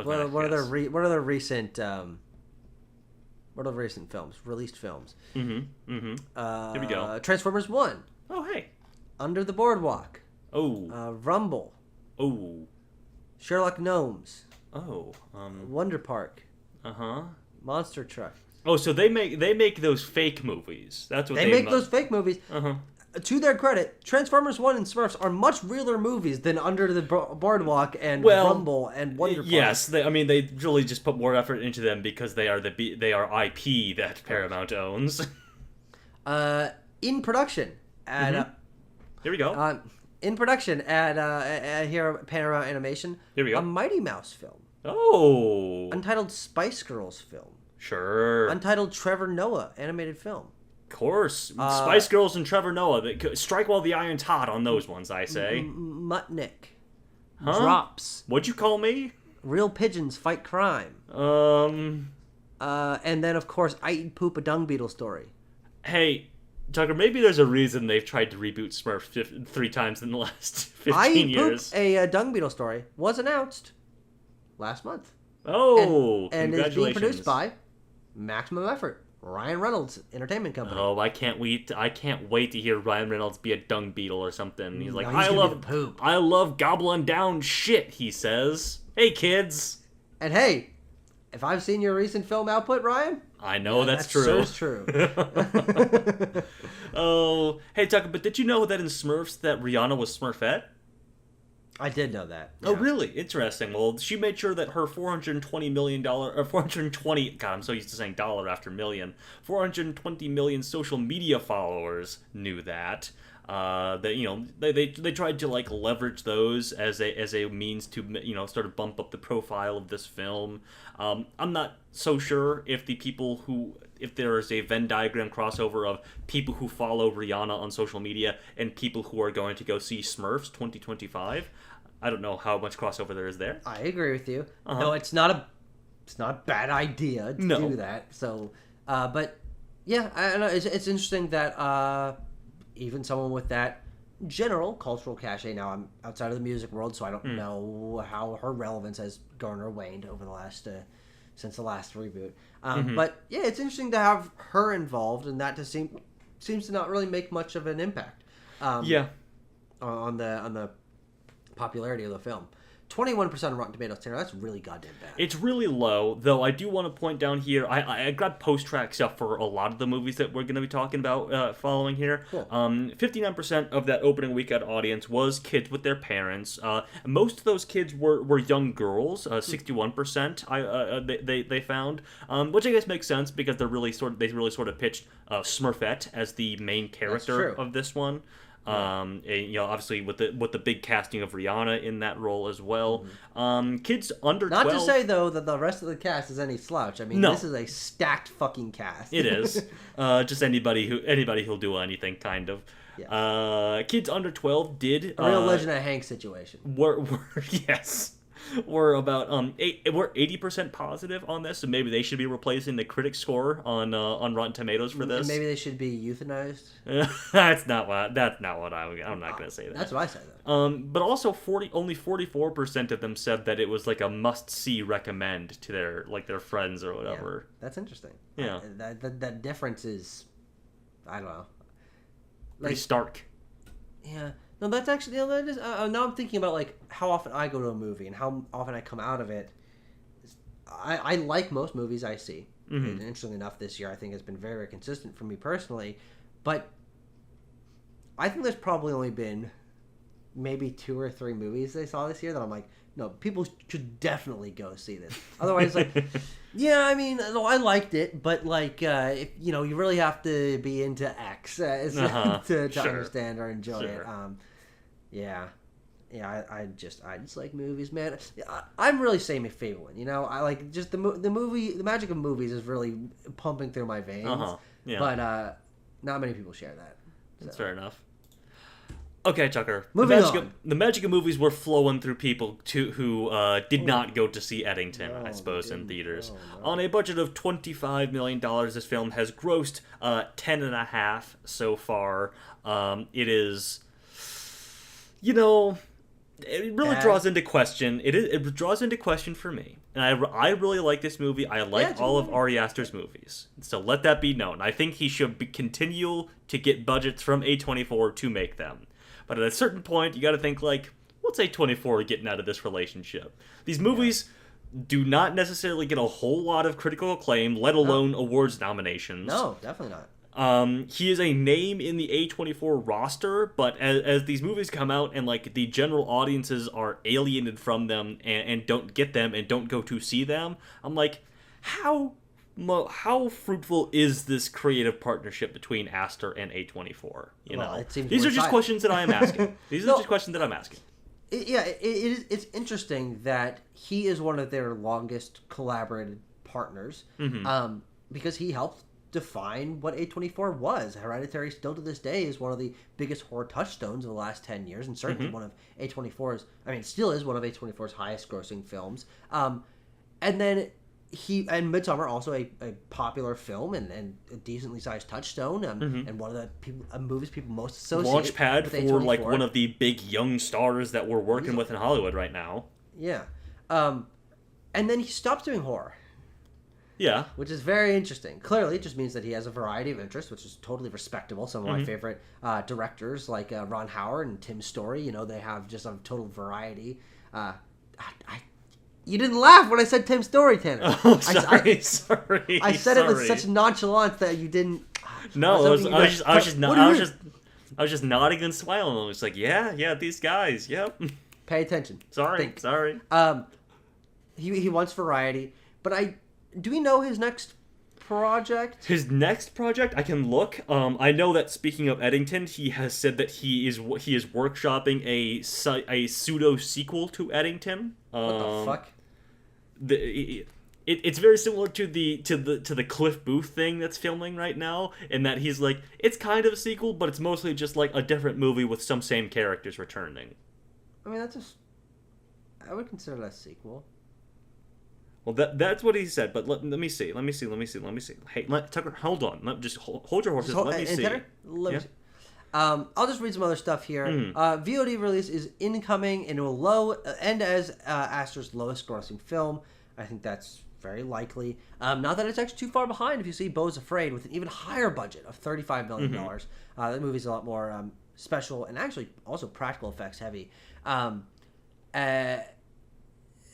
What are the recent films? Released films. Here we go. Transformers 1. Oh, hey. Under the Boardwalk. Oh. Rumble. Oh. Sherlock Gnomes. Oh. Wonder Park. Uh-huh. Monster Truck. Oh, so they make those fake movies. That's what they make those fake movies. Uh-huh. To their credit, Transformers 1 and Smurfs are much realer movies than Under the Boardwalk and Rumble and Wonder Park. Yes, they really just put more effort into them because they are IP that Paramount owns. In production at here we go. In production at here at Paramount Animation. Here we go. A Mighty Mouse film. Oh. Untitled Spice Girls film. Sure. Untitled Trevor Noah animated film. Of course. Spice Girls and Trevor Noah. Strike while the iron's hot on those ones, I say. Muttnik. Huh? Drops. What'd you call me? Real Pigeons Fight Crime. And then, of course, I Eat Poop, a Dung Beetle story. Hey, Tucker, maybe there's a reason they've tried to reboot Smurfs 3 times in the last 15 years. I Eat Poop, a Dung Beetle story, was announced last month. Oh, and congratulations. is being produced by Maximum Effort, Ryan Reynolds Entertainment Company. Oh, I can't wait to hear Ryan Reynolds be a dung beetle or something. He's like, poop. I love gobbling down shit, he says. Hey, kids. And hey, if I've seen your recent film output, Ryan, I know that's true. That's true. Oh, hey, Tucker, but did you know that in Smurfs that Rihanna was Smurfette? I did know that. Yeah. Oh, really? Interesting. Well, she made sure that her $420 million, or 420, God, I'm so used to saying dollar after million, 420 million social media followers knew that. They tried to like leverage those as a means to sort of bump up the profile of this film. I'm not so sure if there is a Venn diagram crossover of people who follow Rihanna on social media and people who are going to go see Smurfs 2025. I don't know how much crossover there is there. I agree with you. No, it's not a bad idea to do that. So, but yeah, I know it's interesting that even someone with that general cultural cachet. Now I'm outside of the music world, so I don't know how her relevance has grown or waned over the last since the last reboot. But yeah, it's interesting to have her involved, and that just seems to not really make much of an impact. On the popularity of the film. 21% on Rotten Tomatoes, Tanner. That's really goddamn bad. It's really low, though I do want to point down here, I got post-track stuff for a lot of the movies that we're going to be talking about following here. Cool. 59% of that opening weekend audience was kids with their parents. Most of those kids were young girls, 61% they found, which I guess makes sense because they really sort of pitched Smurfette as the main character of this one. Obviously with the big casting of Rihanna in that role as well. Kids under 12. Not to say though that the rest of the cast is any slouch. I mean, this is a stacked fucking cast. It is. Just anybody who'll do anything, kind of. Yes. Kids under 12 did a real Legend of Hank situation. Were yes. we're about we're 80% positive on this, and maybe they should be replacing the critic score on Rotten Tomatoes for this. And maybe they should be euthanized. That's not what I'm not going to say that. That's what I said though. But also only 44% of them said that it was like a must-see recommend to their friends or whatever. Yeah, that's interesting. Yeah. That difference is, I don't know. Pretty stark. Yeah. No, that's actually, that is, now I'm thinking about like how often I go to a movie and how often I come out of it. I like most movies I see. Mm-hmm. And interestingly enough, this year I think has been very, very consistent for me personally. But I think there's probably only been maybe 2 or 3 movies they saw this year that I'm like, no, people should definitely go see this. Otherwise, like, yeah, I mean, no, I liked it, but like, if, you really have to be into X to Sure. understand or enjoy Sure. it. Yeah, I just like movies, man. I'm really saying my favorite one. I like just the movie. The magic of movies is really pumping through my veins. Yeah. But not many people share that. That's fair enough. Okay, Tucker. Moving on. The magic of movies were flowing through people who did not go to see Eddington, I suppose, in theaters. No. On a budget of $25 million, this film has grossed 10.5 so far. It is, it really draws into question. It draws into question for me, and I really like this movie. I like all of Ari Aster's movies, so let that be known. I think he should continue to get budgets from A24 to make them. But at a certain point, you got to think, like, what's A24 getting out of this relationship? These movies do not necessarily get a whole lot of critical acclaim, let alone awards nominations. No, definitely not. He is a name in the A24 roster, but as these movies come out and, like, the general audiences are alienated from them and don't get them and don't go to see them, I'm like, how fruitful is this creative partnership between Aster and A24? These are just questions that I am asking. These are just questions that I'm asking. It's interesting that he is one of their longest collaborated partners, because he helped define what A24 was. Hereditary still to this day is one of the biggest horror touchstones of the last 10 years, and certainly one of A24's, it still is one of A24's highest grossing films. And then Midsommar, also a popular film and a decently sized touchstone, and one of the movies people most associate Launchpad with for A24. like one of the big young stars that we're working with in Hollywood right now. Yeah. And then he stops doing horror. Yeah. Which is very interesting. Clearly, it just means that he has a variety of interests, which is totally respectable. Some of my favorite directors, like Ron Howard and Tim Story, they have just a total variety. You didn't laugh when I said Tim Story, Tanner. Oh, sorry. I said it with such nonchalance that you didn't. No, I was just nodding and smiling. I was like, yeah, these guys, yep. Pay attention. Sorry. He wants variety, but do we know his next project? His next project, I can look. I know that, speaking of Eddington, he has said that he is workshopping a pseudo sequel to Eddington. What the fuck? It's very similar to the Cliff Booth thing that's filming right now, in that he's like, it's kind of a sequel, but it's mostly just like a different movie with some same characters returning. I would consider that a sequel. Well, that's what he said, but let me see. Hey, Tucker, hold on. Just hold your horses. Let me see. Let me see. I'll just read some other stuff here. VOD release is incoming, and it will end as Aster's lowest grossing film. I think that's very likely. Not that it's actually too far behind if you see Beau's Afraid with an even higher budget of $35 million. That movie's a lot more special and actually also practical effects heavy.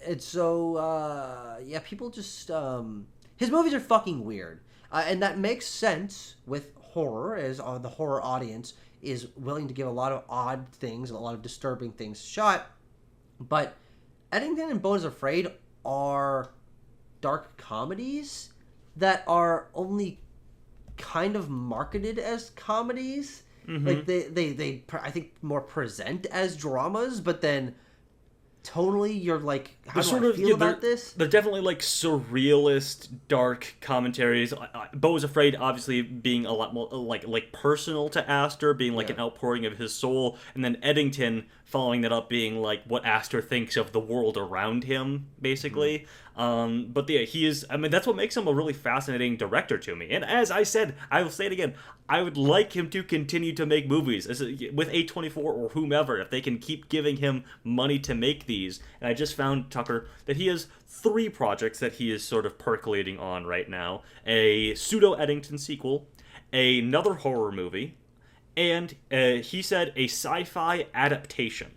And so, people just... his movies are fucking weird. And that makes sense with horror, as the horror audience is willing to give a lot of odd things and a lot of disturbing things shot. But Eddington and Beau's Afraid are dark comedies that are only kind of marketed as comedies. Like, they I think, more present as dramas, but then... tonally you're like, how They're do I feel about this? They're definitely like surrealist, dark commentaries. Beau is Afraid, obviously, being a lot more like personal to Astor, being like an outpouring of his soul, and then Eddington following that up, being like what Astor thinks of the world around him, basically. But yeah, he is. I mean, that's what makes him a really fascinating director to me. And as I said, I will say it again. I would like him to continue to make movies with A24 or whomever, if they can keep giving him money to make these. And I just found, Tucker, that he has 3 projects that he is sort of percolating on right now. A pseudo-Eddington sequel, another horror movie, and he said a sci-fi adaptation.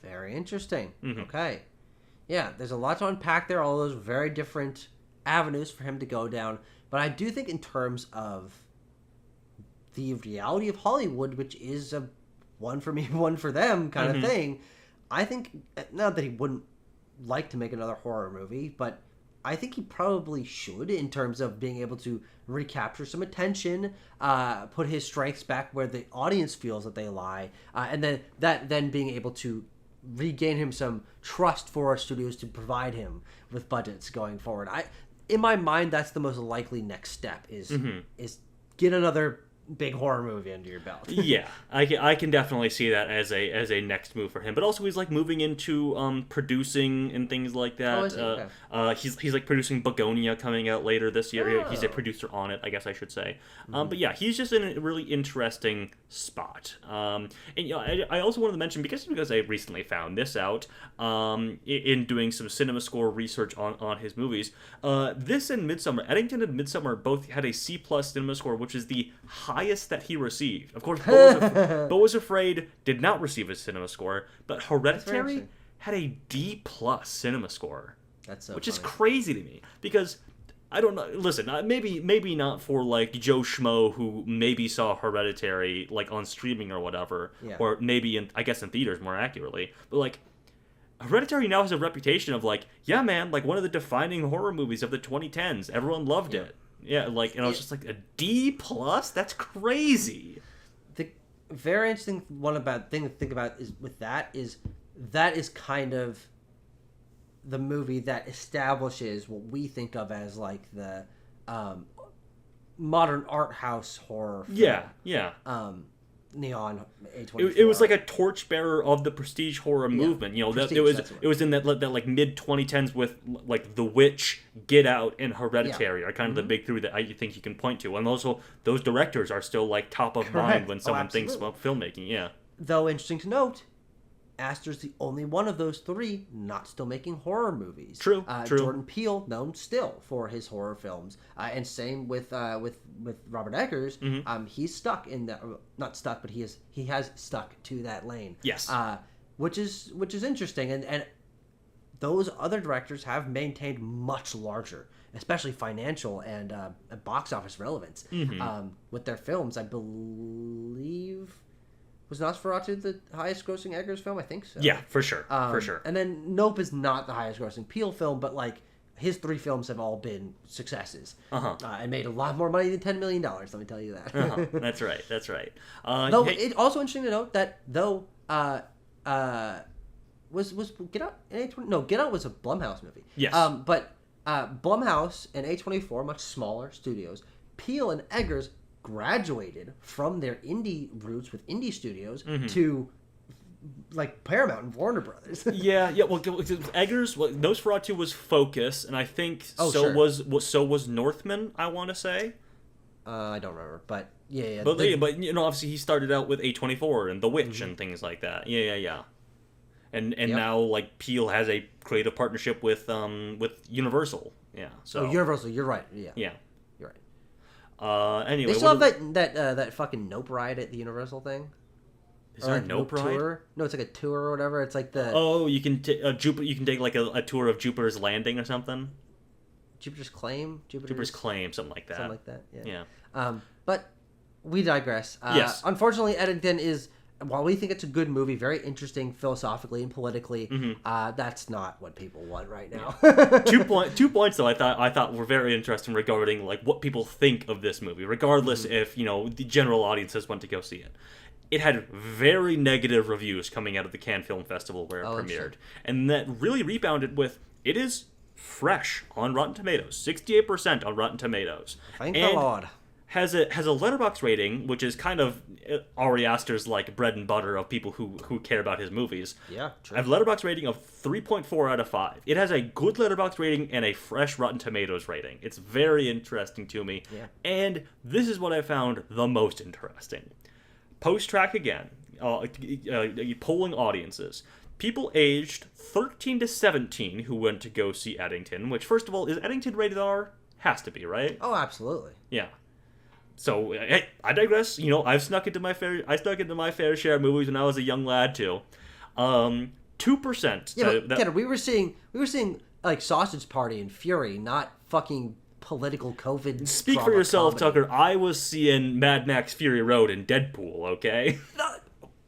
Very interesting. Mm-hmm. Okay. Yeah, there's a lot to unpack there, all those very different avenues for him to go down. But I do think in terms of the reality of Hollywood, which is a one for me, one for them kind of thing, I think, not that he wouldn't like to make another horror movie, but I think he probably should in terms of being able to recapture some attention, put his strengths back where the audience feels that they lie, and then being able to regain him some trust for our studios to provide him with budgets going forward. In my mind, that's the most likely next step is get another big horror movie under your belt. Yeah, I can definitely see that as a next move for him. But also he's like moving into producing and things like that. Okay. He's like producing Begonia coming out later this year. He's a producer on it, I guess I should say. But yeah, he's just in a really interesting spot. And I also wanted to mention because I recently found this out in doing some cinema score research on his movies. This and Midsommar, Eddington and Midsommar both had a C+ cinema score, which is the highest that he received. Of course, Beau Was Afraid did not receive a cinema score, but Hereditary had a D+ cinema score. That's so which funny. is crazy to me because I don't know. Listen, maybe not for like Joe Schmo who maybe saw Hereditary like on streaming or whatever, or maybe in theaters more accurately, but like. Hereditary now has a reputation of like, yeah, man, like one of the defining horror movies of the 2010s. Everyone loved it. Yeah, like, and I was just like, a D+? That's crazy. The very interesting thing to think about is that is kind of the movie that establishes what we think of as like the modern art house horror film. Yeah. Neon A24. It was like a torchbearer of the prestige horror movement. You know, it was in that like mid 2010s with like The Witch, Get Out, and Hereditary are kind of the big three that I think you can point to. And also those directors are still like top of mind when someone thinks about filmmaking. Yeah. Though interesting to note, Astor's the only one of those 3 not still making horror movies. True. Jordan Peele, known still for his horror films, and same with Robert Eggers. He's stuck in that, not stuck, but he has stuck to that lane. Yes. Which is interesting, and those other directors have maintained much larger, especially financial and box office relevance with their films. I believe. Was Nosferatu the highest grossing Eggers film? I think so. Yeah, for sure. And then Nope is not the highest grossing Peele film, but like his 3 films have all been successes. And made a lot more money than $10 million, let me tell you that. That's right. Though it's also interesting to note that though was Get Out an A24? No, Get Out was a Blumhouse movie. Yes. But Blumhouse and A24, much smaller studios, Peele and Eggers graduated from their indie roots with indie studios to like Paramount and Warner Brothers. yeah. Well, Eggers, Nosferatu was Focus, and I think was Northman. I want to say. I don't remember, but yeah. But obviously he started out with A24 and The Witch and things like that. Yeah. And now like Peele has a creative partnership with Universal. Yeah. So Universal, you're right. Yeah. You're right. Anyway, they still have that fucking Nope ride at the Universal thing. Is there a Nope ride? Tour? No, it's like a tour or whatever. It's like the you can you can take like a tour of Jupiter's Landing or something. Jupiter's Claim, Jupiter's Claim, something like that. Something like that. Yeah. But we digress. Yes. Unfortunately, Eddington is. While we think it's a good movie, very interesting philosophically and politically, that's not what people want right now. 2 points though I thought were very interesting regarding like what people think of this movie, regardless if the general audiences want to go see it. it had very negative reviews coming out of the Cannes Film Festival where it premiered. And that really rebounded with, it is fresh on Rotten Tomatoes, 68% on Rotten Tomatoes. Thank the Lord. Has a Letterboxd rating, which is kind of Ari Aster's like bread and butter of people who care about his movies. Yeah, true. I have a Letterboxd rating of 3.4 out of 5. It has a good Letterboxd rating and a fresh Rotten Tomatoes rating. It's very interesting to me. Yeah. And this is what I found the most interesting. Post-track again, polling audiences. People aged 13 to 17 who went to go see Eddington, which, first of all, is Eddington rated R? Has to be, right? Oh, absolutely. Yeah. So, hey, I digress. I snuck into my fair share of movies when I was a young lad too. 2%. Yeah, but Tanner, we were seeing like Sausage Party and Fury, not fucking political COVID. Speak for yourself, comedy. Tucker. I was seeing Mad Max Fury Road and Deadpool. Okay.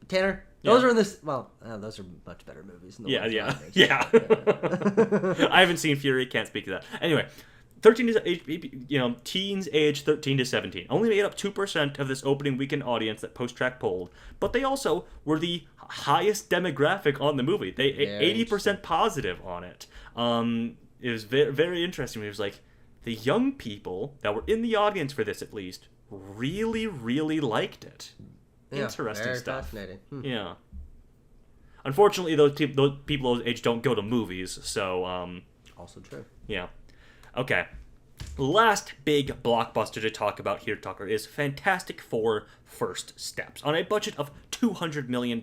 Tanner, those are in this. Well, those are much better movies. Than the yeah. I haven't seen Fury. Can't speak to that. Anyway. 13 to teens aged 13 to 17 only made up 2% of this opening weekend audience that Post-Track polled, but they also were the highest demographic on the movie. They 80% positive on it. It was very, very interesting. It was like the young people that were in the audience for this, at least, really, really liked it. Yeah, interesting very stuff. Fascinating. Yeah. Unfortunately, those people those age don't go to movies, so also true. Yeah. Okay. Last big blockbuster to talk about here, Tucker, is Fantastic Four: First Steps. On a budget of $200 million,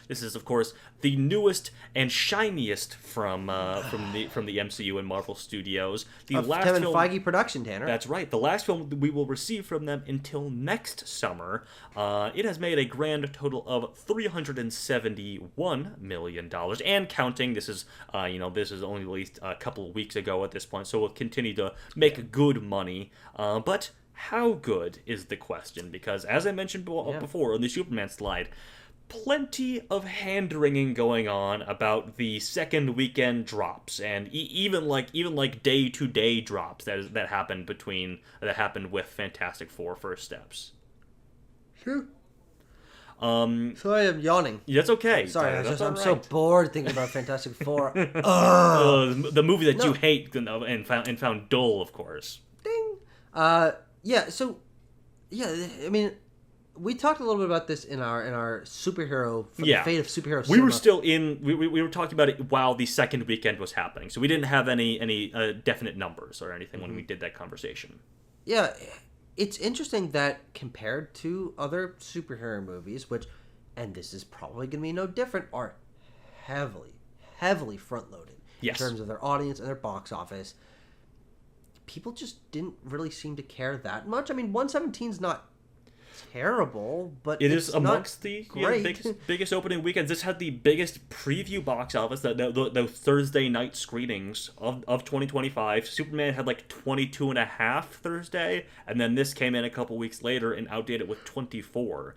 this is, of course, the newest and shiniest from the MCU and Marvel Studios. The last Kevin film, Feige production, Tanner. That's right. The last film we will receive from them until next summer. It has made a grand total of $371 million, and counting. This is only released a couple of weeks ago at this point, so we'll continue to make good money. But how good is the question? Because as I mentioned before on the Superman slide, plenty of hand-wringing going on about the second weekend drops, and even like day-to-day drops that happened with Fantastic Four: First Steps. Sure. Sorry, I'm yawning. That's okay. Sorry, I'm so bored thinking about Fantastic Four. The movie that you hate and found dull, of course. Ding. I mean, we talked a little bit about this in our superhero, the fate of superhero cinema. We were still we were talking about it while the second weekend was happening, so we didn't have any definite numbers or anything when we did that conversation. Yeah, it's interesting that compared to other superhero movies, which, and this is probably going to be no different, are heavily front-loaded in terms of their audience and their box office. People just didn't really seem to care that much. I mean, 117's not terrible, but it is amongst the biggest opening weekends. This had the biggest preview box office, the Thursday night screenings of 2025. Superman had like 22.5 Thursday, and then this came in a couple weeks later and outdid it with 24.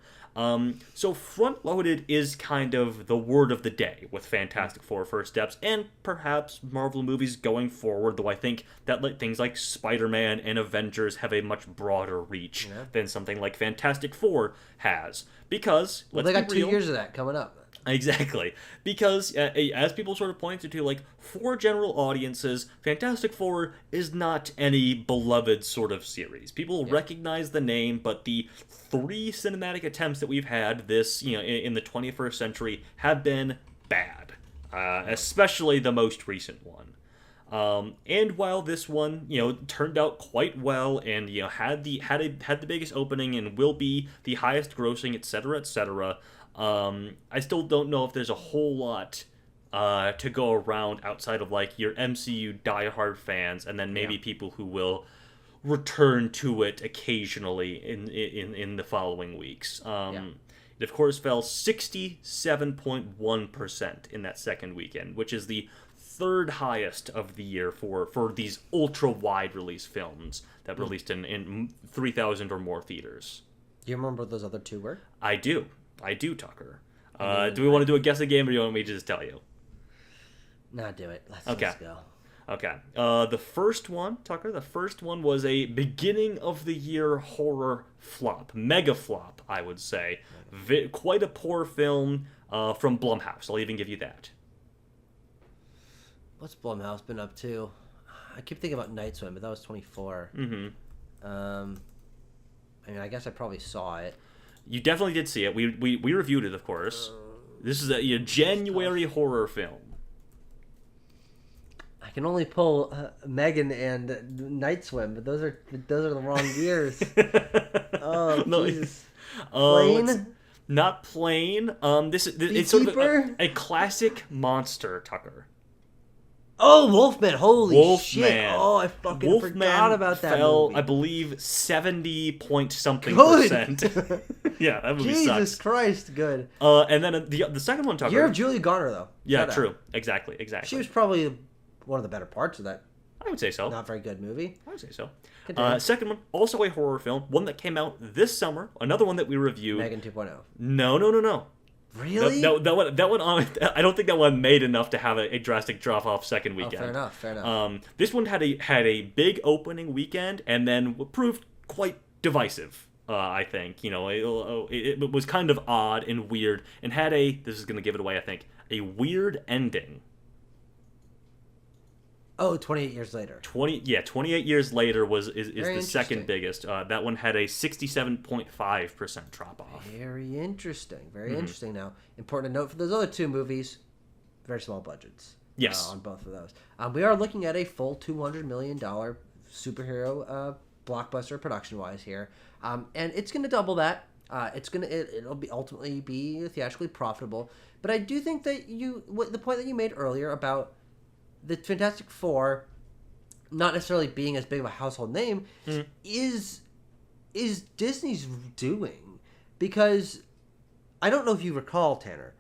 So front-loaded is kind of the word of the day with Fantastic Four: First Steps, and perhaps Marvel movies going forward, though I think that things like Spider-Man and Avengers have a much broader reach than something like Fantastic Four has. Because, they got 2 years of that coming up. Exactly. Because, as people sort of pointed to, like, for general audiences, Fantastic Four is not any beloved sort of series. People recognize the name, but the 3 cinematic attempts that we've had in the 21st century have been bad. Especially the most recent one. And while this one, turned out quite well and, had the biggest opening and will be the highest grossing, etc., etc., I still don't know if there's a whole lot to go around outside of like your MCU diehard fans, and then maybe people who will return to it occasionally in the following weeks. It of course fell 67.1% in that second weekend, which is the third highest of the year for these ultra wide release films that released in 3,000 or more theaters. Do you remember what those other two were? I do, Tucker. Do we want to do a guessing game, or do you want me to just tell you? Nah, do it. Let's go. Okay. The first one, Tucker, the first one was a beginning of the year horror flop. Mega flop, I would say. Quite a poor film from Blumhouse. I'll even give you that. What's Blumhouse been up to? I keep thinking about Night Swim, but that was 24. Mm-hmm. I mean, I guess I probably saw it. You definitely did see it. We reviewed it, of course. This is a January horror film. I can only pull Megan and Night Swim, but those are the wrong years. Oh, No, Jesus. Plane? Not Plane. It's sort of a classic monster, Tucker. Oh, Wolfman! Holy Wolfman. shit! Oh, I fucking forgot about that movie. I believe 70 point something Good. percent. Yeah, that movie Jesus sucks. Christ, good. And then the second one, Tucker. Year of Julia Garner, though. Yeah, Shout true. out. Exactly. She was probably one of the better parts of that I would say so. not very good movie. I would say so. Continue. Second one, also a horror film. One that came out this summer. Another one that we reviewed. Megan 2.0. No. Really? That one. I don't think that one made enough to have a drastic drop off second weekend. Oh, fair enough. This one had a big opening weekend and then proved quite divisive. I think it was kind of odd and weird and had this is gonna give it away. I think a weird ending. Oh, 28 years later. 28 years later is Very the second interesting. biggest. That one had a 67.5% drop off. Very interesting. Very interesting. Now, important to note for those other two movies, very small budgets. Yes. On both of those. We are looking at a full $200 million superhero blockbuster production-wise here. And it's going to double that. It'll be ultimately be theatrically profitable. But I do think that the point that you made earlier about the Fantastic Four not necessarily being as big of a household name is Disney's doing. Because I don't know if you recall, Tanner,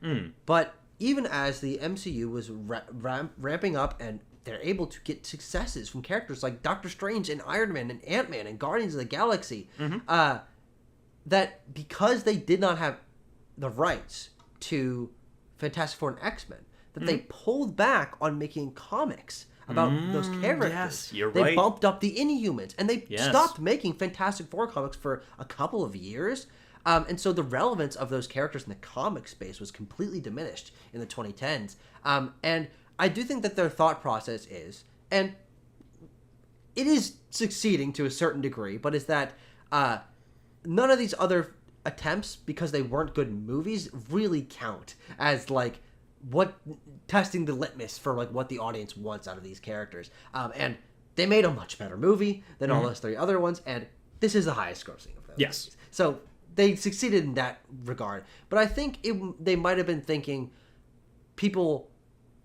but even as the MCU was ramping up and they're able to get successes from characters like Doctor Strange and Iron Man and Ant-Man and Guardians of the Galaxy, that because they did not have the rights to Fantastic Four and X-Men, that they pulled back on making comics about those characters. Yes, you're they right. bumped up the Inhumans, and they Yes. stopped making Fantastic Four comics for a couple of years. And so the relevance of those characters in the comic space was completely diminished in the 2010s. And I do think that their thought process is, and it is succeeding to a certain degree, but is that none of these other attempts, because they weren't good movies, really count as like testing the litmus for like what the audience wants out of these characters. And they made a much better movie than all those three other ones, and this is the highest grossing of those. Yes. movies. So they succeeded in that regard. But I think they might have been thinking people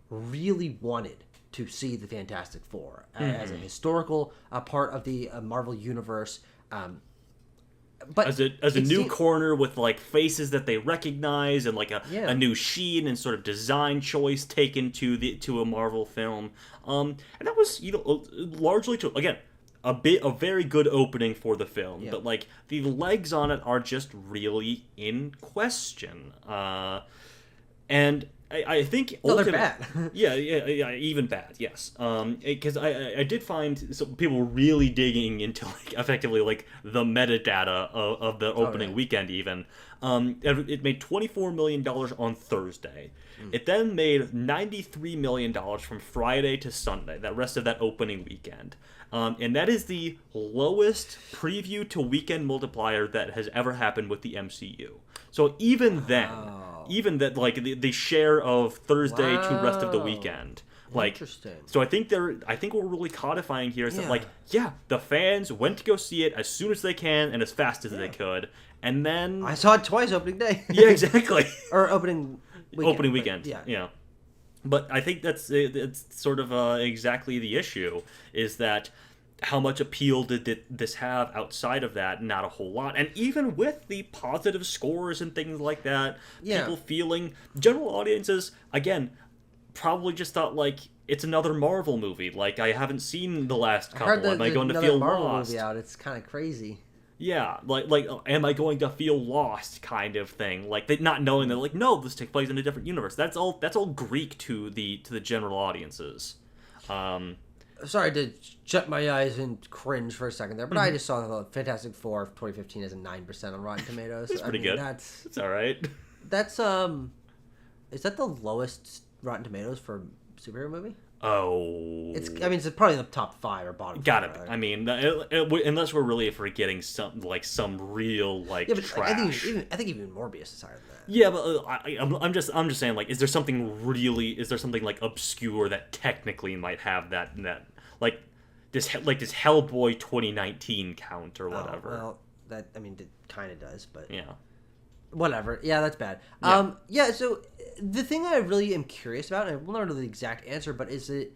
really wanted to see the Fantastic Four as a historical part of the Marvel universe. But as a new corner with like faces that they recognize and like a new sheen and sort of design choice taken to a Marvel film, and that was largely to again a very good opening for the film, but like the legs on it are just really in question, and I think they're bad. yeah, even bad, yes. Because I did find some people really digging into like effectively like the metadata of the opening weekend. Even it made $24 million on Thursday. It then made $93 million from Friday to Sunday. That rest of that opening weekend, and that is the lowest preview to weekend multiplier that has ever happened with the MCU. So even then. Even that, like the share of Thursday to rest of the weekend, like. Interesting. So I think what we're really codifying here is that, like, the fans went to go see it as soon as they can and as fast as they could, and then I saw it twice opening day. yeah, exactly. Or opening weekend. Opening weekend. But, yeah. But I think that's sort of exactly the issue is that. How much appeal did this have outside of that? Not a whole lot. And even with the positive scores and things like that, people feeling... General audiences, again, probably just thought, like, it's another Marvel movie. Like, I haven't seen the last couple. Am I going to feel Marvel lost? movie out. It's kind of crazy. Yeah, like, am I going to feel lost kind of thing? Like, they not knowing that, like, no, this takes place in a different universe. That's all Greek to the general audiences. sorry to shut my eyes and cringe for a second there, but I just saw the Fantastic Four of 2015 as a 9% on Rotten Tomatoes. That's pretty good. It's all right. That's is that the lowest Rotten Tomatoes for a superhero movie? Oh, it's probably the top 5 or bottom. Gotta 5, be. right? I mean, unless we're really forgetting some real trash. I think even Morbius is higher than that. Yeah, but I'm just saying, like, is there something like obscure that technically might have that like this Hellboy 2019 count or whatever? Well, it kind of does, but yeah. Whatever. Yeah, that's bad. Yeah. So the thing that I really am curious about, and I will not know the exact answer, but is that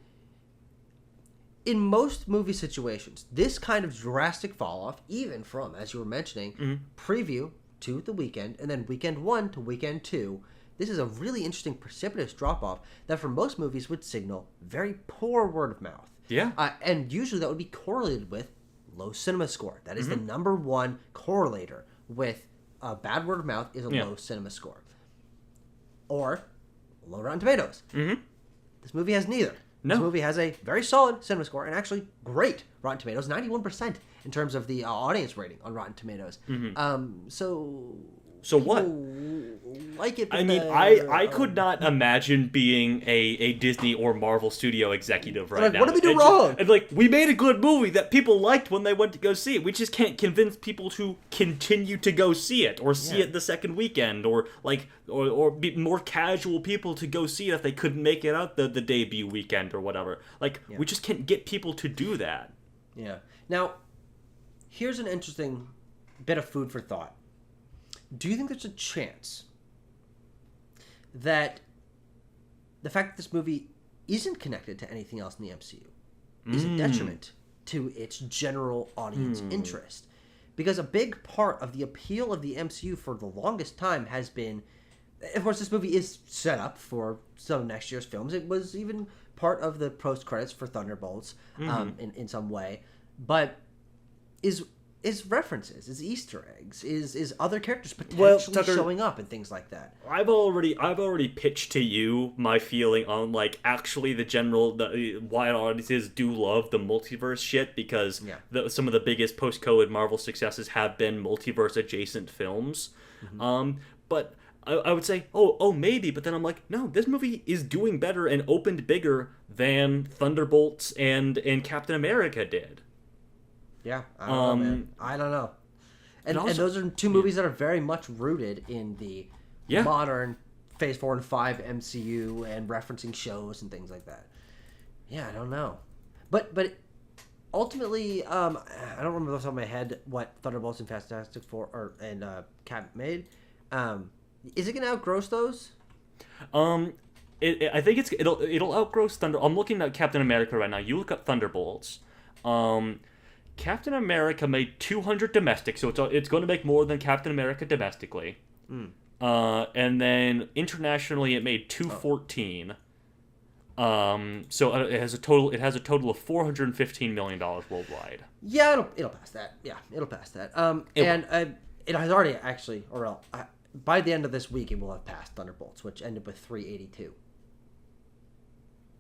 in most movie situations, this kind of drastic fall off, even from, as you were mentioning, preview to the weekend, and then weekend 1 to weekend 2, this is a really interesting precipitous drop off that for most movies would signal very poor word of mouth. Yeah. And usually that would be correlated with low cinema score. That is the number one correlator with a bad word of mouth is a low cinema score. Or low Rotten Tomatoes. This movie has neither. No. This movie has a very solid cinema score and actually great Rotten Tomatoes, 91% in terms of the audience rating on Rotten Tomatoes. So what? Like it. I mean, I could not imagine being a Disney or Marvel studio executive right now. What did we do wrong? And we made a good movie that people liked when they went to go see it. We just can't convince people to continue to go see it or see it the second weekend or be more casual people to go see it if they couldn't make it out the debut weekend or whatever. We just can't get people to do that. Yeah. Now, here's an interesting bit of food for thought. Do you think there's a chance that the fact that this movie isn't connected to anything else in the MCU is a detriment to its general audience interest? Because a big part of the appeal of the MCU for the longest time has been, of course, this movie is set up for some of next year's films. It was even part of the post-credits for Thunderbolts in some way. But is references, is Easter eggs, is other characters potentially showing up and things like that. I've already pitched to you my feeling on actually the wide audiences do love the multiverse shit because some of the biggest post-COVID Marvel successes have been multiverse adjacent films. But I would say, maybe, but then I'm like, no, this movie is doing better and opened bigger than Thunderbolts and Captain America did. Yeah, I don't know, man. I don't know. And those are two movies that are very much rooted in the modern Phase 4 and 5 MCU and referencing shows and things like that. Yeah, I don't know. But ultimately, I don't remember off the top of my head what Thunderbolts and Fantastic Four and Cap made. Is it going to outgross those? I think it'll outgross Thunder. I'm looking at Captain America right now. You look up Thunderbolts. Captain America made 200 domestic, so it's going to make more than Captain America domestically. And then internationally, it made 214. So it has a total of $415 million worldwide. Yeah, it'll pass that. Yeah, it'll pass that. It has already actually, by the end of this week, it will have passed Thunderbolts, which ended with 382.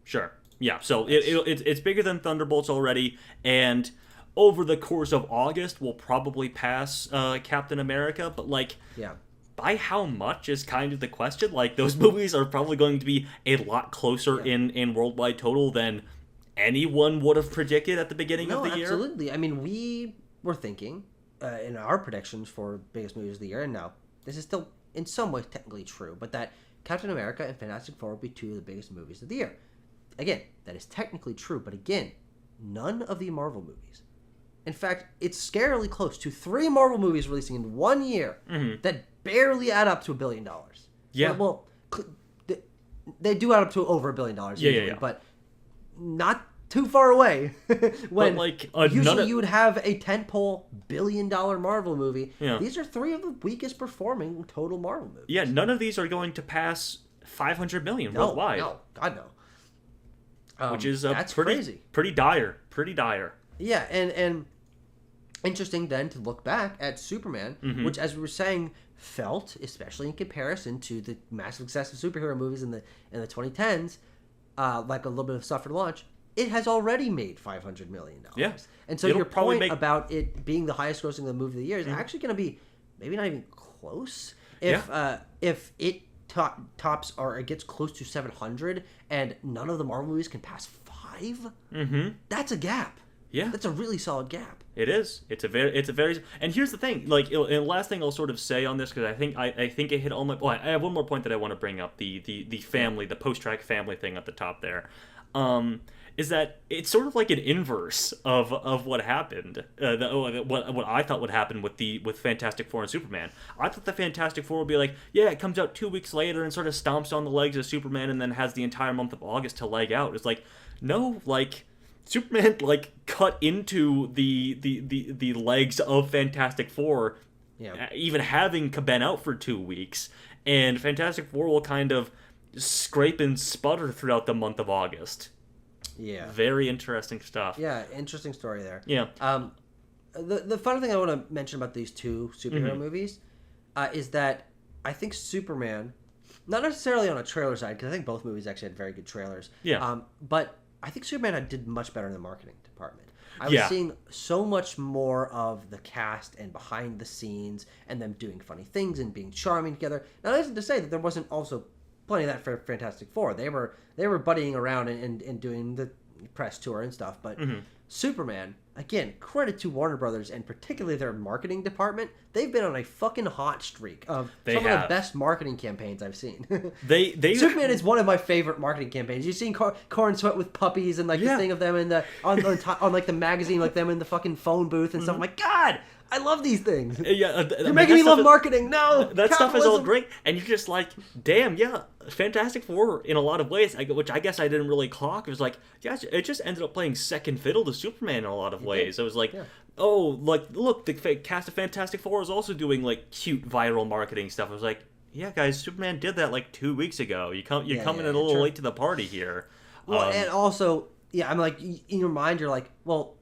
Sure. Yeah. So it's bigger than Thunderbolts already, and over the course of August, we'll probably pass Captain America, but by how much is kind of the question. Those movies are probably going to be a lot closer in worldwide total than anyone would have predicted at the beginning of the year. Absolutely. I mean, we were thinking in our predictions for biggest movies of the year, and now this is still in some ways technically true, but that Captain America and Fantastic Four will be two of the biggest movies of the year. Again, that is technically true, but again, none of the Marvel movies. In fact, it's scarily close to 3 Marvel movies releasing in 1 year that barely add up to $1 billion. Yeah. Well, they do add up to over $1 billion usually, but not too far away. When usually you would have a tentpole $1 billion Marvel movie. Yeah. These are 3 of the weakest performing total Marvel movies. Yeah, none of these are going to pass 500 million worldwide. No, God no. Which is that's crazy. Pretty dire. Yeah, and interesting then to look back at Superman, which, as we were saying, felt, especially in comparison to the massive success of superhero movies in the 2010s, like a little bit of suffered launch, it has already made $500 million. Yeah. And so your point about it being the highest grossing of the movie of the year is actually going to be maybe not even close. If it tops or it gets close to 700 and none of the Marvel movies can pass 5, that's a gap. Yeah, that's a really solid gap. It is. It's a very. And here's the thing. Like, and the last thing I'll sort of say on this, because I think it hit all my. Oh, I have one more point that I want to bring up. The family, the post-track family thing at the top there, is that it's sort of like an inverse of what happened. What I thought would happen with Fantastic Four and Superman. I thought the Fantastic Four would be like, yeah, it comes out 2 weeks later and sort of stomps on the legs of Superman, and then has the entire month of August to leg out. It's like, no, like. Superman cut into the legs of Fantastic Four, even having been out for 2 weeks, and Fantastic Four will kind of scrape and sputter throughout the month of August. Yeah, very interesting stuff. Yeah, interesting story there. Yeah. The fun thing I want to mention about these two superhero movies is that I think Superman, not necessarily on a trailer side, because I think both movies actually had very good trailers. Yeah. But I think Superman did much better in the marketing department. I was seeing so much more of the cast and behind the scenes and them doing funny things and being charming together. Now, that isn't to say that there wasn't also plenty of that for Fantastic Four. They were buddying around and doing the press tour and stuff. But Superman, again, credit to Warner Brothers and particularly their marketing department. They've been on a fucking hot streak of some of the best marketing campaigns I've seen. Superman is one of my favorite marketing campaigns. You've seen Corn Sweat with puppies and the thing of them in the on the magazine, like them in the fucking phone booth and stuff. I'm like, God, I love these things. Yeah, you're making me love marketing. No, that stuff is all great, and you're just like, damn, yeah, Fantastic Four in a lot of ways, which I guess I didn't really clock. It was like, yeah, it just ended up playing second fiddle to Superman in a lot of ways. It was like, oh, like look, the cast of Fantastic Four is also doing like cute viral marketing stuff. I was like, yeah, guys, Superman did that like 2 weeks ago. You're coming in a little late to the party here. Well, and also, I'm like, in your mind, you're like, well.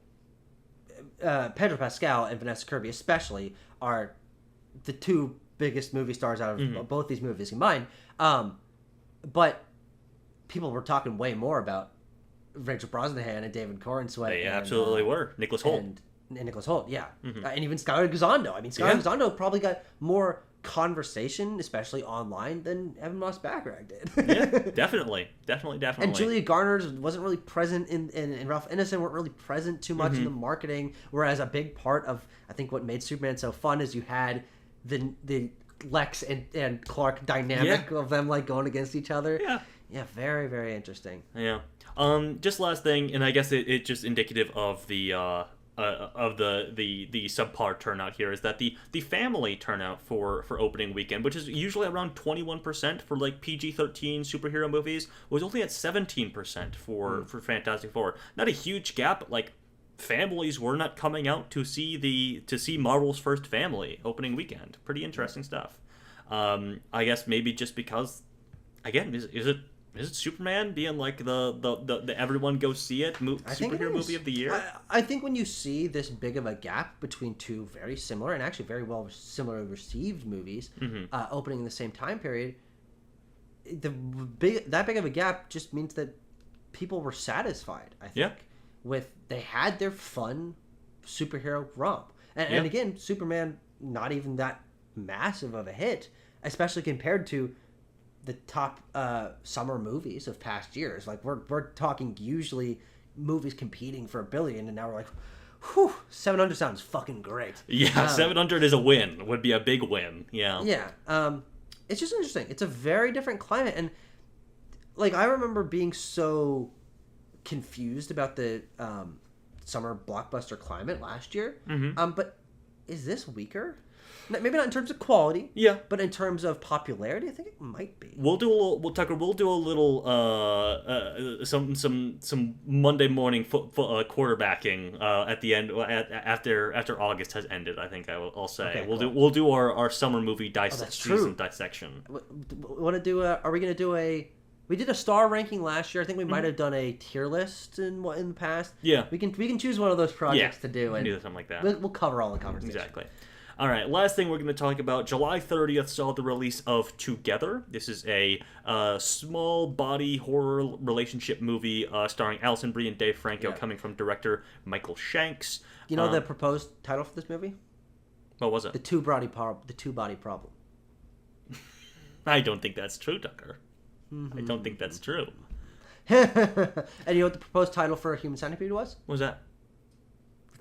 Pedro Pascal and Vanessa Kirby especially are the two biggest movie stars out of both these movies combined. But people were talking way more about Rachel Brosnahan and David Corenswet. They absolutely were. Nicholas Hoult. And Nicholas Hoult, yeah. And even Skylar Gisondo. I mean, Skylar Gisondo probably got more conversation, especially online, than Evan Moss Bachrach did. Yeah, definitely. And Julia Garner wasn't really present and Ralph Ineson weren't really present too much in the marketing, whereas a big part of, I think, what made Superman so fun is you had the Lex and Clark dynamic of them like going against each other. Yeah, very, very interesting. Yeah. Just last thing, and I guess it just indicative of the subpar turnout here, is that the family turnout for opening weekend, which is usually around 21% for like PG-13 superhero movies, was only at 17% for Fantastic Four. Not a huge gap, but like families were not coming out to see Marvel's first family opening weekend. Pretty interesting stuff. I guess maybe just because, again, is it Superman being like the everyone go see it superhero movie of the year? I think when you see this big of a gap between two very similar and actually very well similar received movies opening in the same time period, that big of a gap just means that people were satisfied, I think, with they had their fun superhero romp. And again, Superman, not even that massive of a hit, especially compared to the top summer movies of past years. Like we're talking usually movies competing for $1 billion, and now we're like, whew, 700 sounds fucking great. Yeah, 700 is a win. Would be a big win. Yeah. Yeah. It's just interesting. It's a very different climate, and like I remember being so confused about the summer blockbuster climate last year. But is this weaker? Maybe not in terms of quality, but in terms of popularity, I think it might be. We'll do a little some Monday morning quarterbacking at the end after August has ended. I think I'll say we'll do our summer movie season dissection. Want to do? Are we going to do a? We did a star ranking last year. I think we might have done a tier list in the past. Yeah, we can choose one of those projects to do. And do something like that. We'll cover all the conversations. Exactly. All right, last thing we're going to talk about. July 30th saw the release of Together. This is a small body horror relationship movie starring Alison Brie and Dave Franco, coming from director Michael Shanks. You know the proposed title for this movie? What was it? The two body problem. I don't think that's true, Tucker. I don't think that's true. And you know what the proposed title for Human Centipede was? What was that?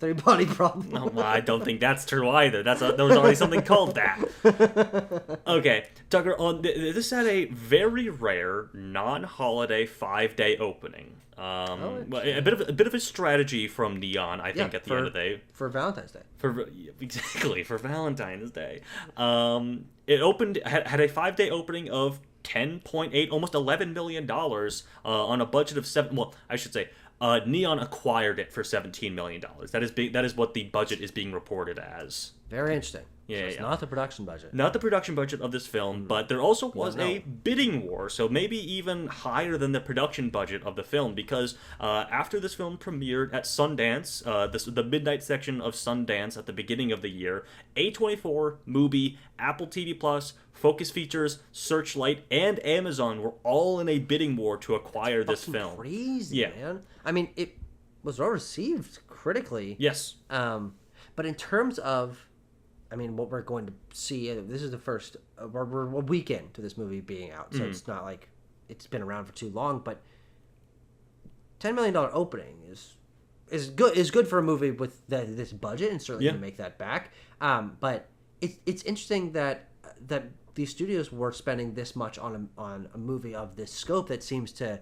Three body problem. Oh, well, I don't think that's true either. There was already something called that. Okay, Tucker. This had a very rare non-holiday 5-day opening. A bit of a strategy from Neon, I think, at the end of the day. For Valentine's Day. For Valentine's Day. It opened had a 5-day opening of $10.8, almost $11 million on a budget of $7. Well, I should say. Neon acquired it for $17 million. That is what the budget is being reported as. Very interesting. Yeah, so it's not the production budget. Not the production budget of this film, but there also was a bidding war, so maybe even higher than the production budget of the film, because after this film premiered at Sundance, the midnight section of Sundance at the beginning of the year, A24, Mubi, Apple TV+, Focus Features, Searchlight, and Amazon were all in a bidding war to acquire this film. Crazy, man. I mean, it was well received critically. Yes. But in terms of, I mean, what we're going to see, this is the first, we're a week into this movie being out, so it's not like it's been around for too long, but $10 million opening is good for a movie with this budget, and certainly going to make that back. But it's interesting that these studios were spending this much on a movie of this scope that seems to.